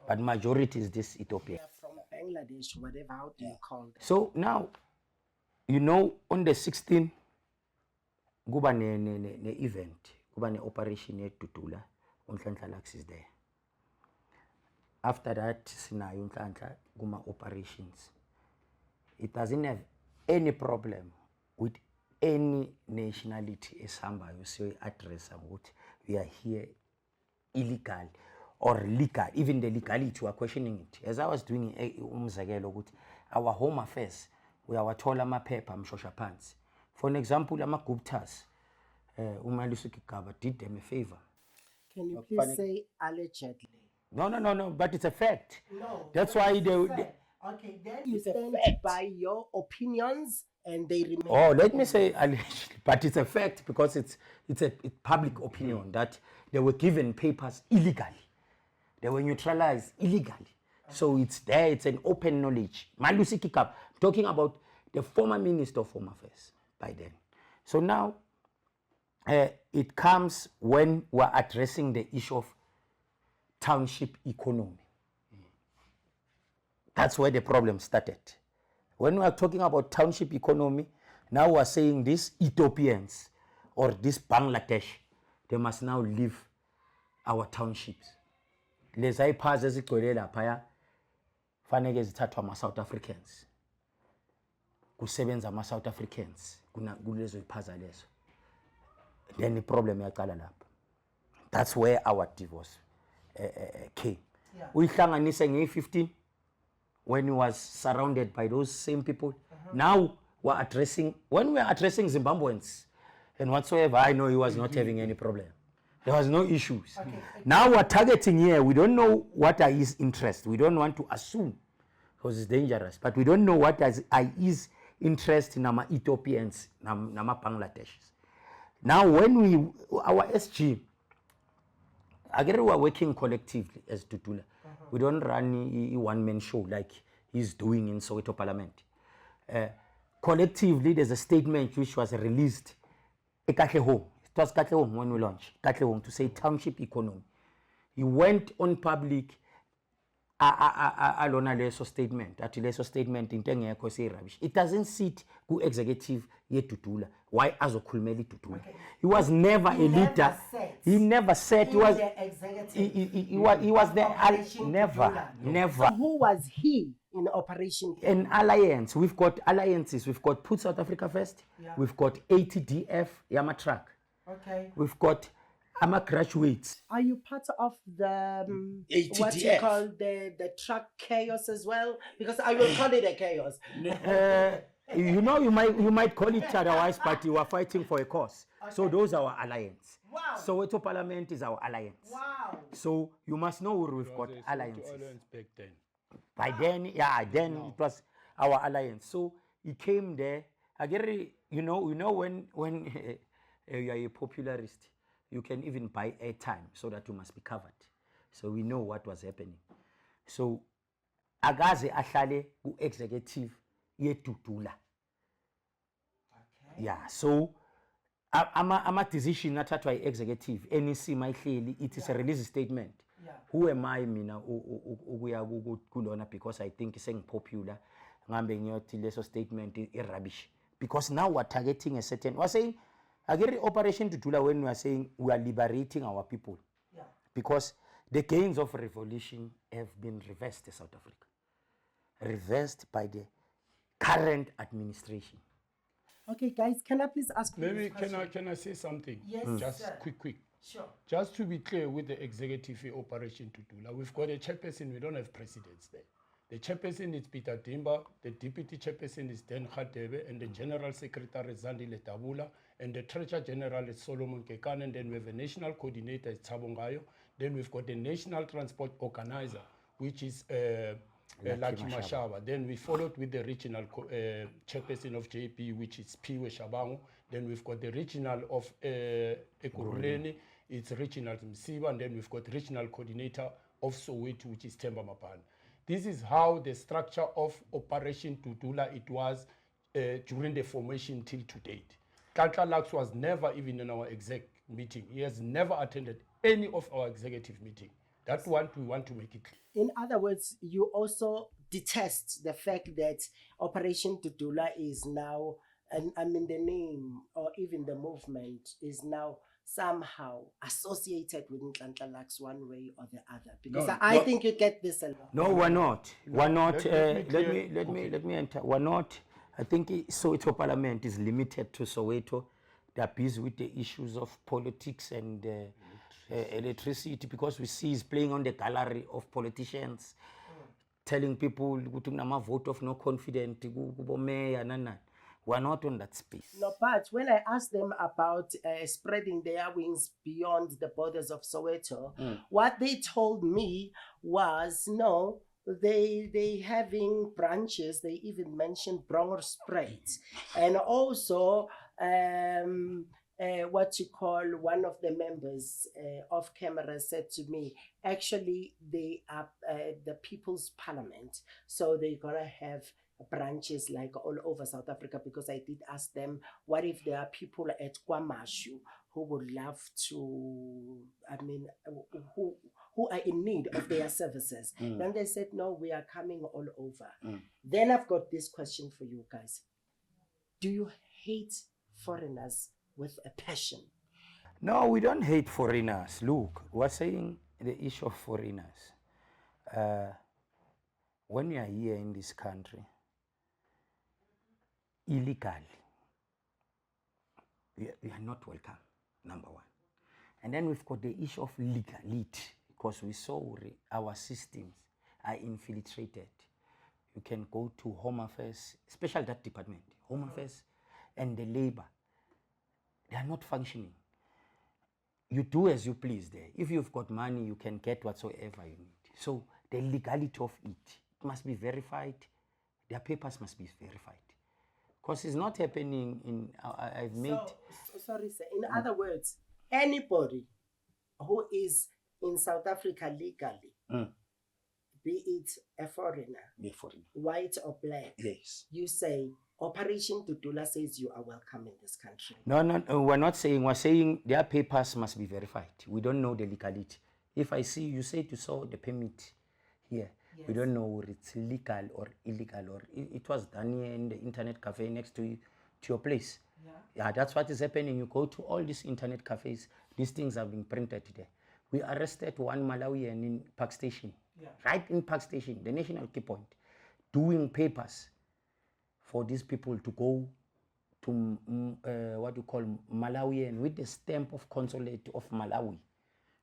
but majority is this Ethiopian. They're from Bangladesh, whatever. How do you call them? So now, you know, on the 16th, kuba ne event, kuba ne operation at Dudula, Nhlanhla Lux is there. After that, sinayo Nhlanhla kuma operations. It doesn't have any problem with any nationality esambayo so address about we are here illegal or legal, even the legality we are questioning it. As I was doing umzekelo ukuthi our home affairs uyawathola amaphepha amshosha phansi. For an example, ama-Guptas, uMalisu Kigaba did them a favor. Can you please say allegedly? No, but it's a fact. No. That's why they okay, then you stand by your opinions and they remain. Oh, let me say allegedly, but it's a fact because it's a public opinion that they were given papers illegally. They were neutralized illegally. So it's there, it's an open knowledge. Malusi Kikab, talking about the former Minister of Home Affairs by then. So now, it comes when we're addressing the issue of township economy. That's where the problem started. When we are talking about township economy, now we are saying these Ethiopians or this Bangladesh, they must now leave our townships. Leza iphaza ezigcwele lapha fanele zithathwa ama-South Africans. Kusebenza ama-South Africans kulezo iphaza lezo. Then the problem yaqala lapha. That's where our divorce came. Uyihlanganise nge-15 when he was surrounded by those same people. Now we're addressing, when we're addressing Zimbabweans and whatsoever, I know he was not having any problem. There was no issues. Okay. Now we're targeting here. We don't know what are his interests. We don't want to assume because it's dangerous. But we don't know what are his interest in our Ethiopians, nama Bangladeshis. Now when our SG, again we are working collectively as Dudula. We don't run a one-man show like he's doing in Soweto Parliament. Collectively, there's a statement which was released. It was Katlehong when we launched Katlehong to say township economy. He went on public alona leso statement. At leso statement intenge yakho say rubbish. It doesn't sit ku executive yet Dudula. Why azokhulumela Dudula? He was never a leader. He never said he was he was there. Never. Who was he in Operation? An alliance. We've got alliances. We've got Put South Africa First. Yeah. We've got ATDF Yamatrack. Okay. We've got graduates. Are you part of the ATDF? What you call the truck chaos as well? Because I will call it a chaos. You know, you might call it otherwise, but you are fighting for a cause. Okay. So those are our alliance. Wow. Soweto Parliament is our alliance. Wow. So you must know we've got alliances. Back then. By then, then it was our alliance. So he came there. Again, you know when you are a popularist, you can even buy airtime so that you must be covered. So we know what was happening. So agaze ahlale ku executive ye Dudula. Okay. Yeah. So ama decision athathwa executive NEC mayihleli it is a release statement. Yeah. Who am I mina ukuya kulona because I think sengipopular ngambe ngiyothi leso statement rubbish because now we're targeting a certain we're saying again Operation Dudula when we are saying we are liberating our people. Yeah. Because the gains of revolution have been reversed in South Africa. Reversed by the current administration. Okay, guys, can I please ask you maybe can I say something? Yes, just sir. quick. Sure. Just to be clear with the executive Operation Dudula, we've got a chairperson, we don't have presidents there. The chairperson is Peter Dimba, the deputy chairperson is Dan Khatebe, and the general secretary is Zandile Tabula, and the treasurer general is Solomon Kekan, and then we have a national coordinator, is Tsabongayo. Then we've got the national transport organizer, which is Lucky Mashaba. Then we followed with the regional chairperson of JP, which is Piwe Shabangu. Then we've got the regional of Ekurhuleni, it's regional Msiba, and then we've got regional coordinator of Soweto, which is Themba Mapane. This is how the structure of Operation Dudula it was during the formation till to date. Nhlanhla Lux was never even in our exec meeting. He has never attended any of our executive meeting. That one we want to make it clear. In other words, you also detest the fact that Operation Dudula is now, and I mean the name or even the movement is now somehow associated with Nhlanhla Lux one way or the other. Because I think you get this a lot. No, we're not. We're not. Let Let me enter. We're not. I think Soweto Parliament is limited to Soweto. They're busy with the issues of politics and electricity, because we see he's playing on the gallery of politicians, telling people to vote of no confidence. We're not on that space. No, but when I asked them about spreading their wings beyond the borders of Soweto, what they told me was no, they having branches. They even mentioned Bronner spreads, and also what you call, one of the members off camera said to me, actually they are the People's Parliament, so they're gonna have branches like all over South Africa, because I did ask them, what if there are people at KwaMashu who would love to, I mean, who are in need of their services? Then they said, no, we are coming all over. Then I've got this question for you guys. Do you hate foreigners with a passion? No, we don't hate foreigners. Look, we're saying the issue of foreigners. When you are here in this country, illegally, we are not welcome, number one. And then we've got the issue of legality, because we saw our systems are infiltrated. You can go to Home Affairs, especially that department, Home Affairs and the labor. They are not functioning. You do as you please there. If you've got money, you can get whatsoever you need. So the legality of it must be verified. Their papers must be verified. Because it's not happening in, I've made... Sorry, sir. In other words, anybody who is in South Africa legally, be it a foreigner, white or black, yes, you say, Operation Dudula says you are welcome in this country. No, we're not saying. We're saying their papers must be verified. We don't know the legality. If I see you say to saw the permit here, yes, we don't know whether it's legal or illegal, or it was done here in the internet cafe next to your place. Yeah, that's what is happening. You go to all these internet cafes, these things have been printed there. We arrested one Malawian in Park Station, right in Park Station, the national key point, doing papers for these people to go to what you call Malawian with the stamp of consulate of Malawi.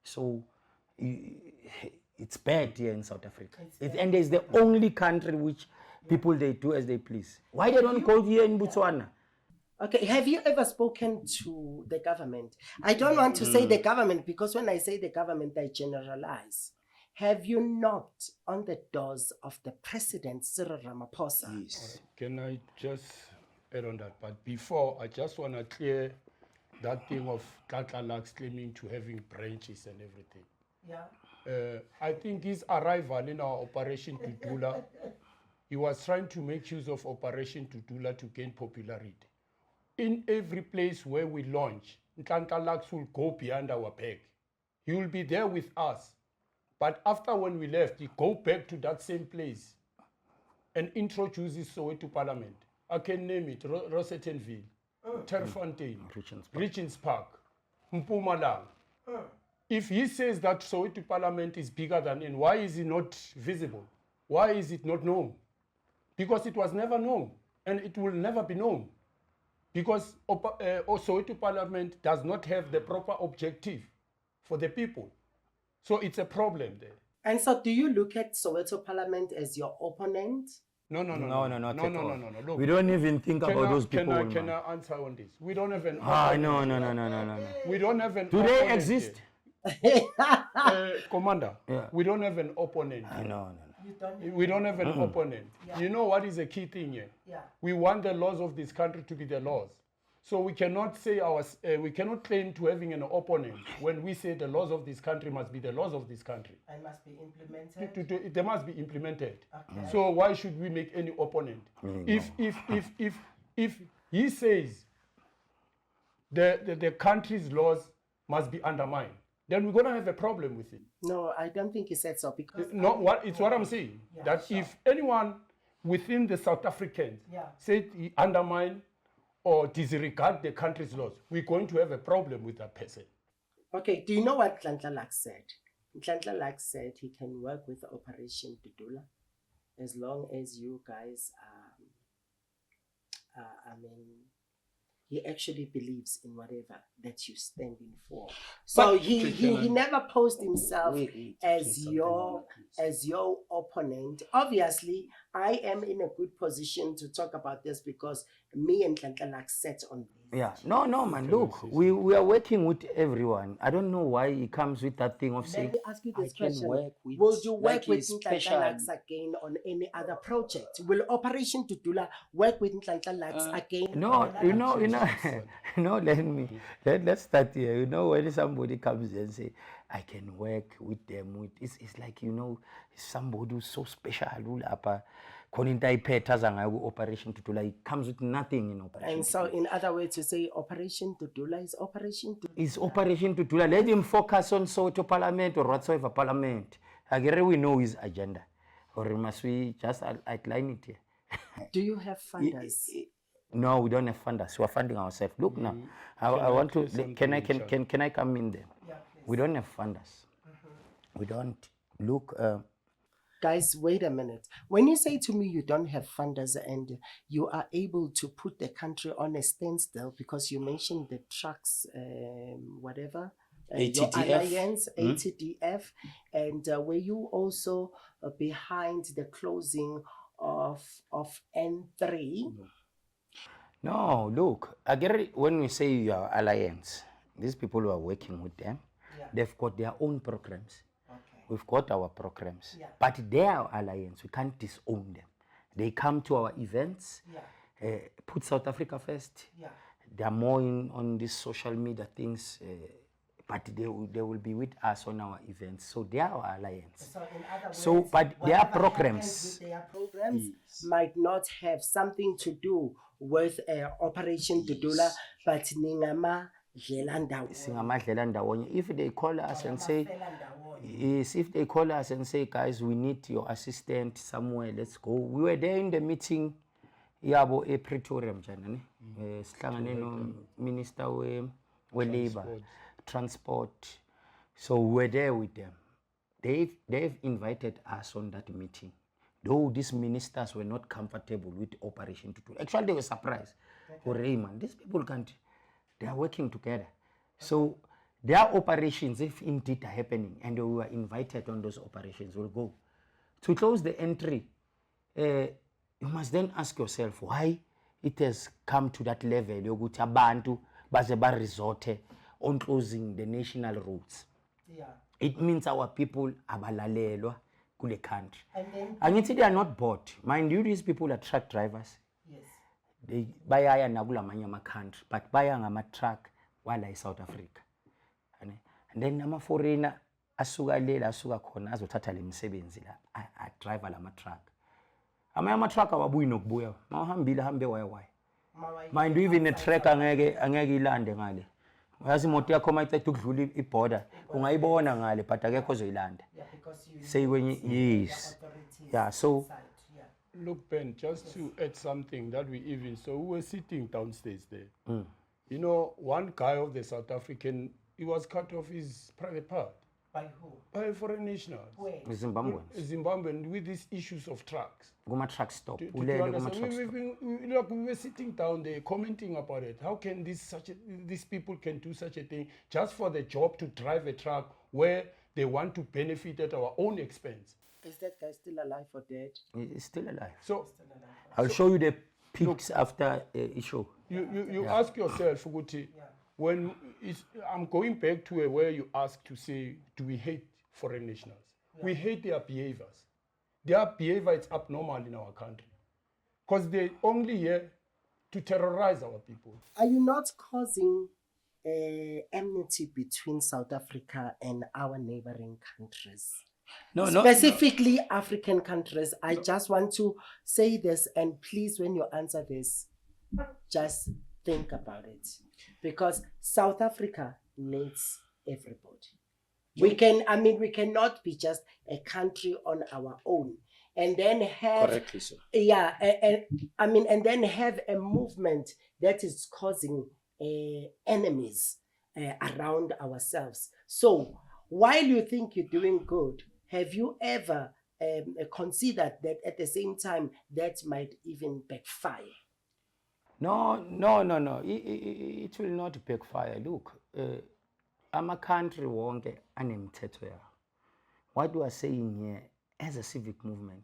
So it's bad here in South Africa. And it's the only country which people, they do as they please. Why they don't go here in Botswana? Okay, have you ever spoken to the government? I don't want to say the government, because when I say the government, I generalize. Have you knocked on the doors of the President, Cyril Ramaphosa? Yes. Can I just add on that? But before, I just want to clear that thing of Nhlanhla Lux claiming to having branches and everything. Yeah. I think his arrival in our Operation Dudula, he was trying to make use of Operation Dudula to gain popularity. In every place where we launch, Nhlanhla Lux will go behind our back. He will be there with us. But after when we left, he go back to that same place and introduces Soweto Parliament. I can name it, Rosettenville, Terfontein, Richards Park, Mpumalanga. If he says that Soweto Parliament is bigger than him, why is he not visible? Why is it not known? Because it was never known, and it will never be known. Because Soweto Parliament does not have the proper objective for the people. So it's a problem there. And so do you look at Soweto Parliament as your opponent? No. Look, we don't even think about those people. Can I answer on this? We don't have an No. We don't have an Do they exist? Commander, we don't have an opponent. No. We don't have an opponent. Yeah. You know what is the key thing here? Yeah. We want the laws of this country to be the laws. So we cannot say we cannot claim to having an opponent when we say the laws of this country must be the laws of this country. And must be implemented. They must be implemented. Okay. So why should we make any opponent? If he says the country's laws must be undermined, then we're going to have a problem with it. No, I don't think he said so because It's what I'm saying. That if anyone within the South Africans said he undermine or disregard the country's laws, we're going to have a problem with that person. Okay, do you know what Nhlanhla Lux said? Nhlanhla Lux said he can work with Operation Dudula as long as you guys, he actually believes in whatever that you're standing for. So he never posed himself as your opponent. Obviously, I am in a good position to talk about this because me and Nhlanhla Lux sat on this. Yeah, no, man. Look, we are working with everyone. I don't know why he comes with that thing of saying. Let me ask you this I can question: work with, will you work like with his Nhlanhla special- Lux again on any other project? Will Operation Dudula work with Nhlanhla Lux again? No, let's start here. You know, when somebody comes and say, I can work with them, it's like, you know, somebody who's so special. Operation Dudula, it comes with nothing in Operation And so, in other words, to say Operation Dudula is Operation Dudula. It's Operation Dudula. Let him focus on Soweto Parliament or whatsoever Parliament. Again, we know his agenda. Or must we just outline it here? Do you have funders? No, we don't have funders. We are funding ourselves. Look now, I want to. Can I come in there? Yeah, we don't have funders. We don't look. Guys, wait a minute. When you say to me you don't have funders and you are able to put the country on a standstill because you mentioned the trucks, whatever, your ATDF. alliance, ATDF, and were you also behind the closing of N3? No, look, again, when we say your alliance, these people who are working with them, they've got their own programs. We've got our programs, but they are our alliance. We can't disown them. They come to our events, put South Africa first. They are more on these social media things, but they will be with us on our events. So they are our alliance. So, in other words, so but their programs might not have something to do with Operation Dudula, but Ningama if they call us and say, if they call us and say, guys, we need your assistant somewhere, let's go. We were there in the meeting, yabo Pretoria, Minister we Labour, Transport. So we were there with them. They've invited us on that meeting. Though these ministers were not comfortable with Operation Tutu. Actually, they were surprised. For Raymond, these people can't. They are working together. So their operations, if indeed are happening, and we were invited on those operations, will go. To close the entry, you must then ask yourself why it has come to that level. Yoguthi abantu baze ba resort on closing the national roads. It means our people abalalelwa kule country. And they are not bought. Mind you, these people are truck drivers. They bayaya nakula manyama country, but baya ngama truck wala in South Africa. And then nama foreigner asuka lela asuka khona azothatha le misebenzi la a driver lama truck. Ama truck awabuyi nokubuya. Mawahambile hambe waya. Mind you, even a truck angeke ilande ngale. Yazi imoto yakho mayiceda ukudlula iborder ungayibona ngale but akekho ozoyilanda. Say when yes. Yeah, so look, Ben, just to add something that we were sitting downstairs there. You know, one guy of the South African, he was cut off his private part. By who? By foreign nationals. Where? Zimbabweans. With these issues of trucks. Goma truck stop. We were sitting down there commenting about it. How can these people can do such a thing just for the job to drive a truck where they want to benefit at our own expense? Is that guy still alive or dead? He's still alive. So I'll show you the pics after the show. You ask yourself, Fuguti, when I'm going back to where you asked to say, do we hate foreign nationals? We hate their behaviors. Their behavior is abnormal in our country because they're only here to terrorize our people. Are you not causing enmity between South Africa and our neighboring countries? No, specifically African countries. I just want to say this, and please, when you answer this, just think about it. Because South Africa needs everybody. We cannot be just a country on our own and then have Correctly so. and then have a movement that is causing enemies around ourselves. So while you think you're doing good, have you ever considered that at the same time that might even backfire? No. It will not backfire. Look, I'm a country wonke anemithetho yawo. What we are saying here, as a civic movement,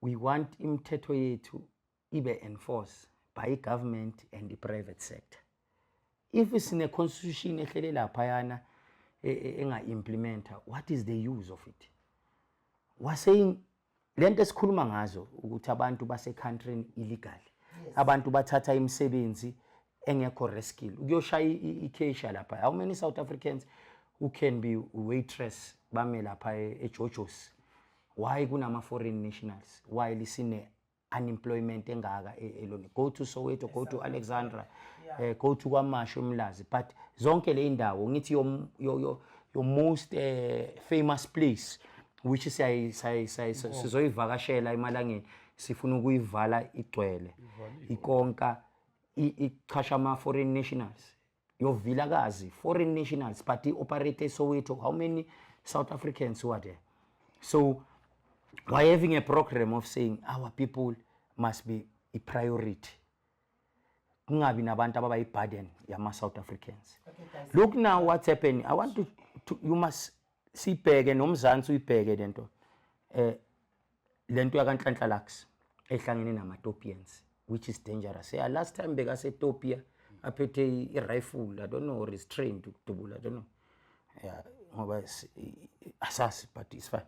we want imithetho yethu ibe enforced by government and the private sector. If it's in a constitution ehlele laphayana enga-implementa, what is the use of it? We're saying lento esikhuluma ngazo ukuthi abantu base-countryni illegal, abantu bathatha imisebenzi engekho reskill. Ukuyoshaya ikesha lapha. How many South Africans who can be waitress bame lapha eJojos? Why kunama foreign nationals? Why lisine unemployment engaka eloni? Go to Soweto, go to Alexandra, go to kwaMasho Mlazi. But zonke le indawo ngithi your most famous place, which is sizoyivakashela emalangeni, sifuna ukuyivala igcwele ikonka ichasha ama foreign nationals, your vilakazi foreign nationals, but operate Soweto. How many South Africans who are there? So we're having a program of saying our people must be a priority. Kungabi nabantu ababayi-burden yama South Africans. Look now what's happening. I want to you must sibheke nomzansi uyibheke lento yakanhlanhla Lux ehlangene nama-Ethiopians, which is dangerous. Last time bekase-Ethiopia aphethe i-rifle, I don't know, or is trained to Dudula, I don't know. Ngoba asasi, but it's fine.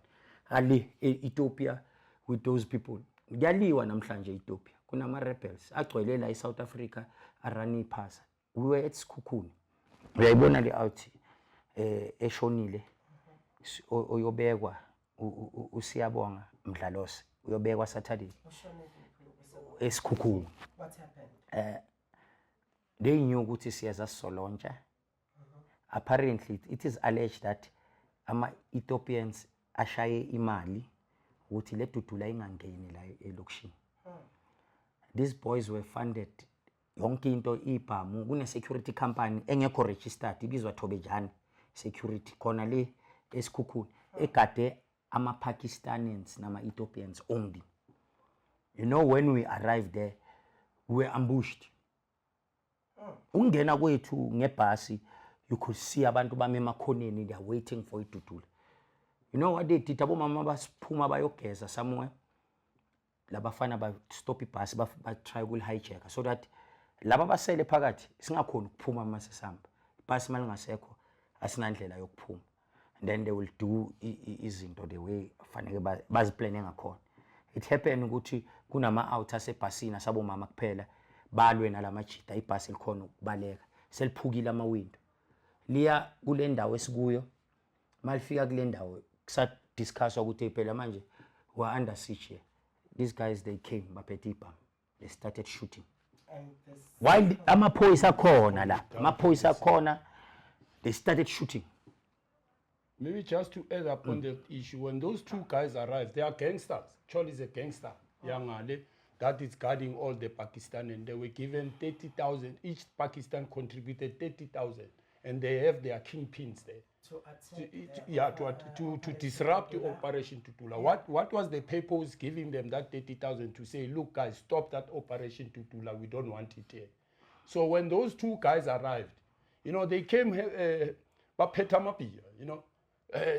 Ali Ethiopia with those people. Kuyaliwa namhlanje Ethiopia. Kunama rebels agcwele la eSouth Africa arani iphasa. We were at Sekhukhune. Uyayibona le out eshonile. Uyobekwa uSiyabonga Mdlalose. Uyobekwa Saturday. Esekhukhune. What happened? They knew ukuthi siyaza Solonja. Apparently it is alleged that ama Ethiopians ashaye imali ukuthi le Dudula ingangeni la elokishini. These boys were funded yonke into ibhamu kune security company engekho registered ibizwa Thobejani security khona le eSekhukhune egade ama Pakistanis nama Ethiopians only. You know, when we arrived there, we were ambushed. Ungena kwethu ngebhasi, you could see abantu bame emakhoneni, they are waiting for it to do. You know what they did? Abo mama basiphuma bayogeza somewhere. Labafana ba stop ibhasi ba try ukul hijack so that laba basele phakathi singakhona ukuphuma mase sihamba. Ibhasi malingasekho asinandlela yokuphuma. And then they will do izinto the way fanele baziplane ngakhona. It happened ukuthi kunama out asebhasini asabo mama kuphela balwe nalamajita ibhasi likhona ukubaleka seliphukile ama window. Liya kule ndawo esikuyo malifika kule ndawo kusa discuss ukuthi phela manje we are under siege here. These guys, they came baphethe ibhamu, they started shooting. While amaphoyisa khona la amaphoyisa khona, they started shooting. Maybe just to add up on the issue, when those two guys arrived, they are gangsters. Chol is a gangster, young Ali, that is guarding all the Pakistan, and they were given 30,000. Each Pakistan contributed 30,000, and they have their kingpins there. To disrupt the operation Dudula. What was the purpose giving them that 30,000 to say, look guys, stop that operation Dudula, we don't want it here. So when those two guys arrived, you know, they came you know,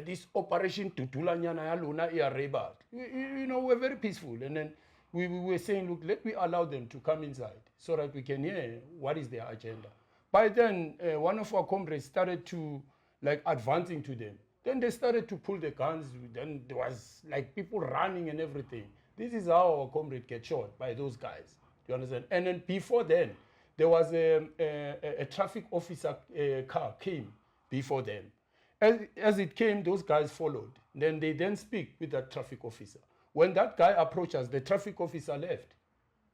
this operation Dudula nyana ya luna ya rebel. You know, we're very peaceful, and then we were saying, look, let me allow them to come inside so that we can hear what is their agenda. By then, one of our comrades started to like advancing to them. Then they started to pull the guns. Then there was like people running and everything. This is how our comrade get shot by those guys. Do you understand? And then before then, there was a traffic officer car came before them. As it came, those guys followed. Then they speak with that traffic officer. When that guy approaches, the traffic officer left.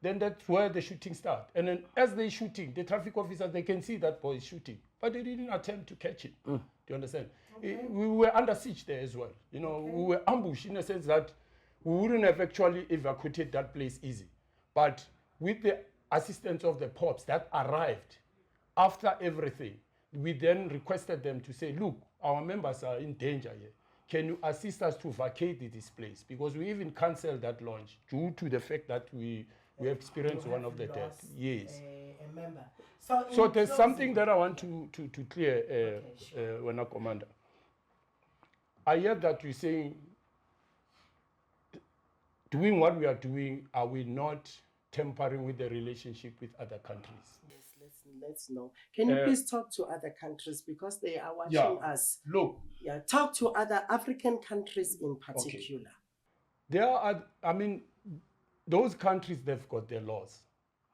Then that's where the shooting started. And then as they're shooting, the traffic officers, they can see that boy is shooting. but they didn't attempt to catch him. Do you understand? We were under siege there as well. You know, we were ambushed in a sense that we wouldn't have actually evacuated that place easy. But with the assistance of the POPs that arrived after everything, we then requested them to say, look, our members are in danger here. Can you assist us to vacate this place? Because we even canceled that launch due to the fact that we experienced one of the deaths. Yes. A member. So there's something that I want to clear, when a commander. I hear that you're saying, doing what we are doing, are we not tampering with the relationship with other countries? Yes, let's know. Can you please talk to other countries because they are watching us? Look. Yeah, talk to other African countries in particular. Okay. There are, those countries, they've got their laws,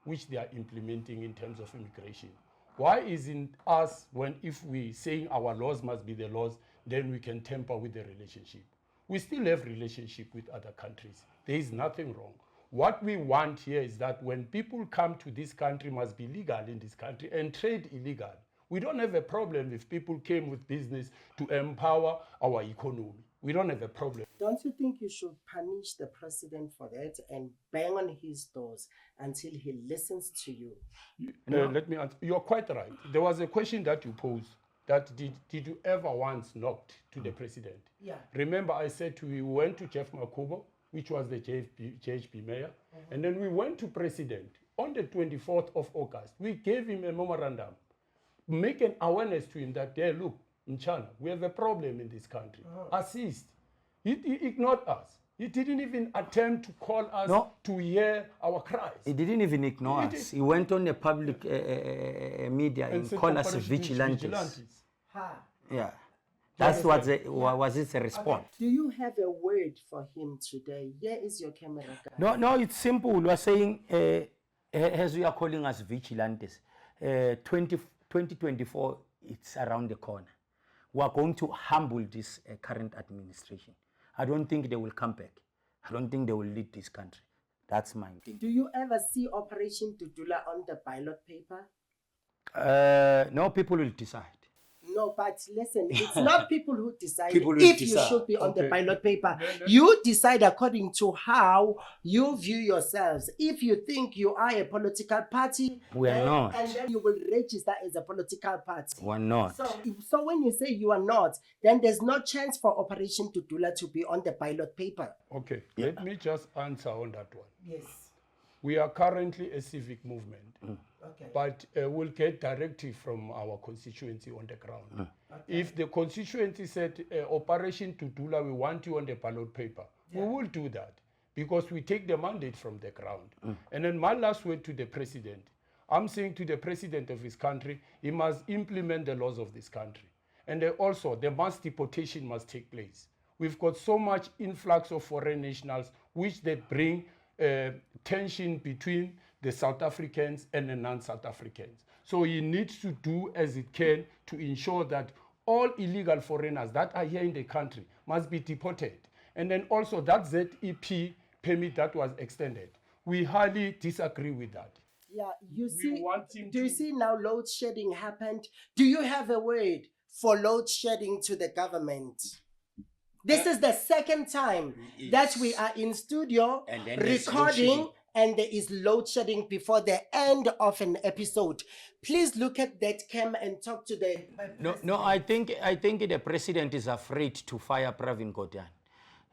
which they are implementing in terms of immigration. Why isn't us, if we saying our laws must be the laws, then we can tamper with the relationship? We still have relationship with other countries. There is nothing wrong. What we want here is that when people come to this country, must be legal in this country and trade illegal. We don't have a problem if people came with business to empower our economy. We don't have a problem. Don't you think you should punish the president for that and bang on his doors until he listens to you? Let me answer. You're quite right. There was a question that you posed, that did you ever once knocked to the president? Yeah. Remember I said we went to Jeff Makubo, which was the JHP mayor, and then we went to president on the 24th of August. We gave him a memorandum, make an awareness to him that, hey, look, Nhlanhla, we have a problem in this country. Assist. He ignored us. He didn't even attempt to call us to hear our cries. He didn't even ignore us. He went on the public media and called us vigilantes. Yeah. That's what was his response. Okay. Do you have a word for him today? Here is your camera guy. No, it's simple. We are saying, as we are calling us vigilantes, 2024, it's around the corner. We are going to humble this current administration. I don't think they will come back. I don't think they will lead this country. That's my thing. Do you ever see Operation Dudula on the ballot paper? No, people will decide. No, but listen, it's not people who decide People will if decide. you should be on the ballot paper. You decide according to how you view yourselves. If you think you are a political party, We are not. and then you will register as a political party. We're not. So when you say you are not, then there's no chance for Operation Dudula to be on the ballot paper. Okay, let me just answer on that one. Yes. We are currently a civic movement, Okay. but we'll get directive from our constituency on the ground. Okay. If the constituency said, Operation Dudula, we want you on the ballot paper, we will do that because we take the mandate from the ground. And then my last word to the president, I'm saying to the president of his country, he must implement the laws of this country. And then also, the mass deportation must take place. We've got so much influx of foreign nationals, which they bring tension between the South Africans and the non-South Africans. So he needs to do as it can to ensure that all illegal foreigners that are here in the country must be deported. And then also that ZEP permit that was extended. We highly disagree with that. Yeah, you see, want him do you see now load shedding happened? Do you have a word for load shedding to the government? This is the second time that we are in studio And then there's load recording shedding. and there is load shedding before the end of an episode. Please look at that cam and talk to the... No, I think the president is afraid to fire Pravin Gordhan.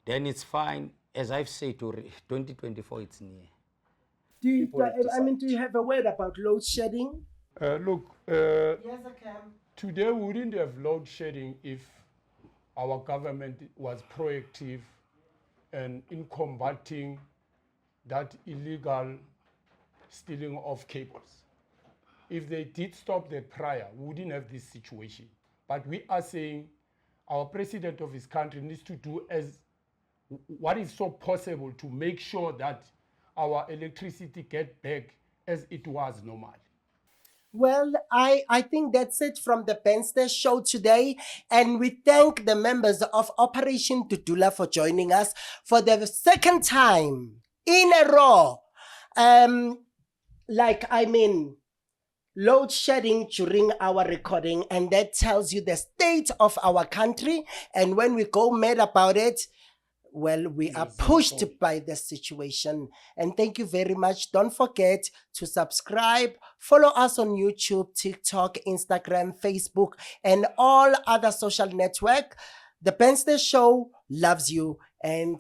Then it's fine. As I've said, 2024, it's near. Do you have a word about load shedding? Look, Yes, I can. today we wouldn't have load shedding if our government was proactive and in combating that illegal stealing of cables. If they did stop that prior, we wouldn't have this situation. But we are saying our president of his country needs to do as what is so possible to make sure that our electricity get back as it was normal. Well, I think that's it from the Benster Show today. And we thank the members of Operation Dudula for joining us for the second time in a row. load shedding during our recording, and that tells you the state of our country. And when we go mad about it, well, we are pushed by the situation. And thank you very much. Don't forget to subscribe, follow us on YouTube, TikTok, Instagram, Facebook, and all other social network. The Penster Show loves you, and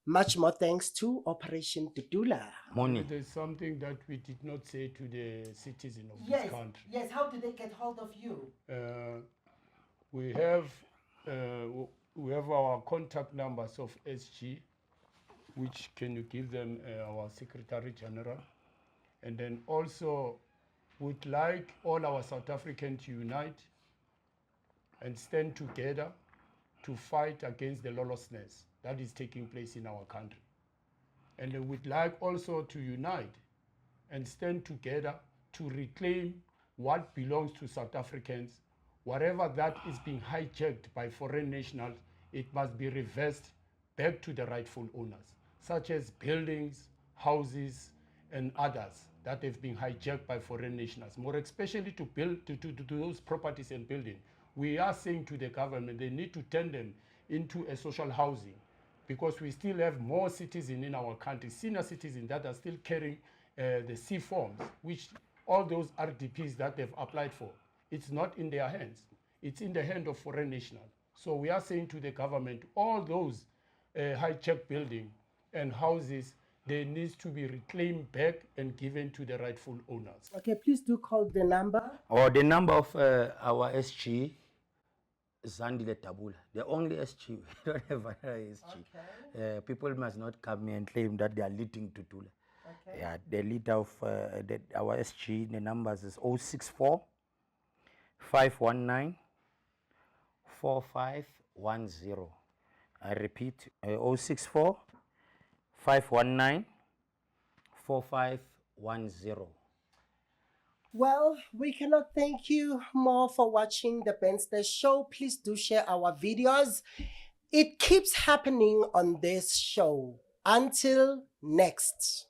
much more thanks to Operation Dudula. Money. There's something that we did not say to the citizens of Yes, this country. yes. How did they get hold of you? We have our contact numbers of SG, which can you give them our Secretary General, and then also would like all our South Africans to unite and stand together to fight against the lawlessness that is taking place in our country. And they would like also to unite and stand together to reclaim what belongs to South Africans. Whatever that is being hijacked by foreign nationals, it must be reversed back to the rightful owners, such as buildings, houses, and others that have been hijacked by foreign nationals, more especially to build to those properties and buildings. We are saying to the government they need to turn them into a social housing, because we still have more citizens in our country, senior citizens that are still carrying the C forms, which all those RDPs that they've applied for, it's not in their hands. It's in the hand of foreign nationals. So we are saying to the government, all those hijacked buildings and houses, they need to be reclaimed back and given to the rightful owners. Okay, please do call the number. Or the number of our SG, Zandile Tabula, the only SG. We don't have another SG. Okay. People must not come here and claim that they are leading to Dudula. Okay. Yeah, the leader of our SG, the numbers is 064 519 4510. I repeat, 064 519 4510. Well, we cannot thank you more for watching the Penster Show. Please do share our videos. It keeps happening on this show. Until next.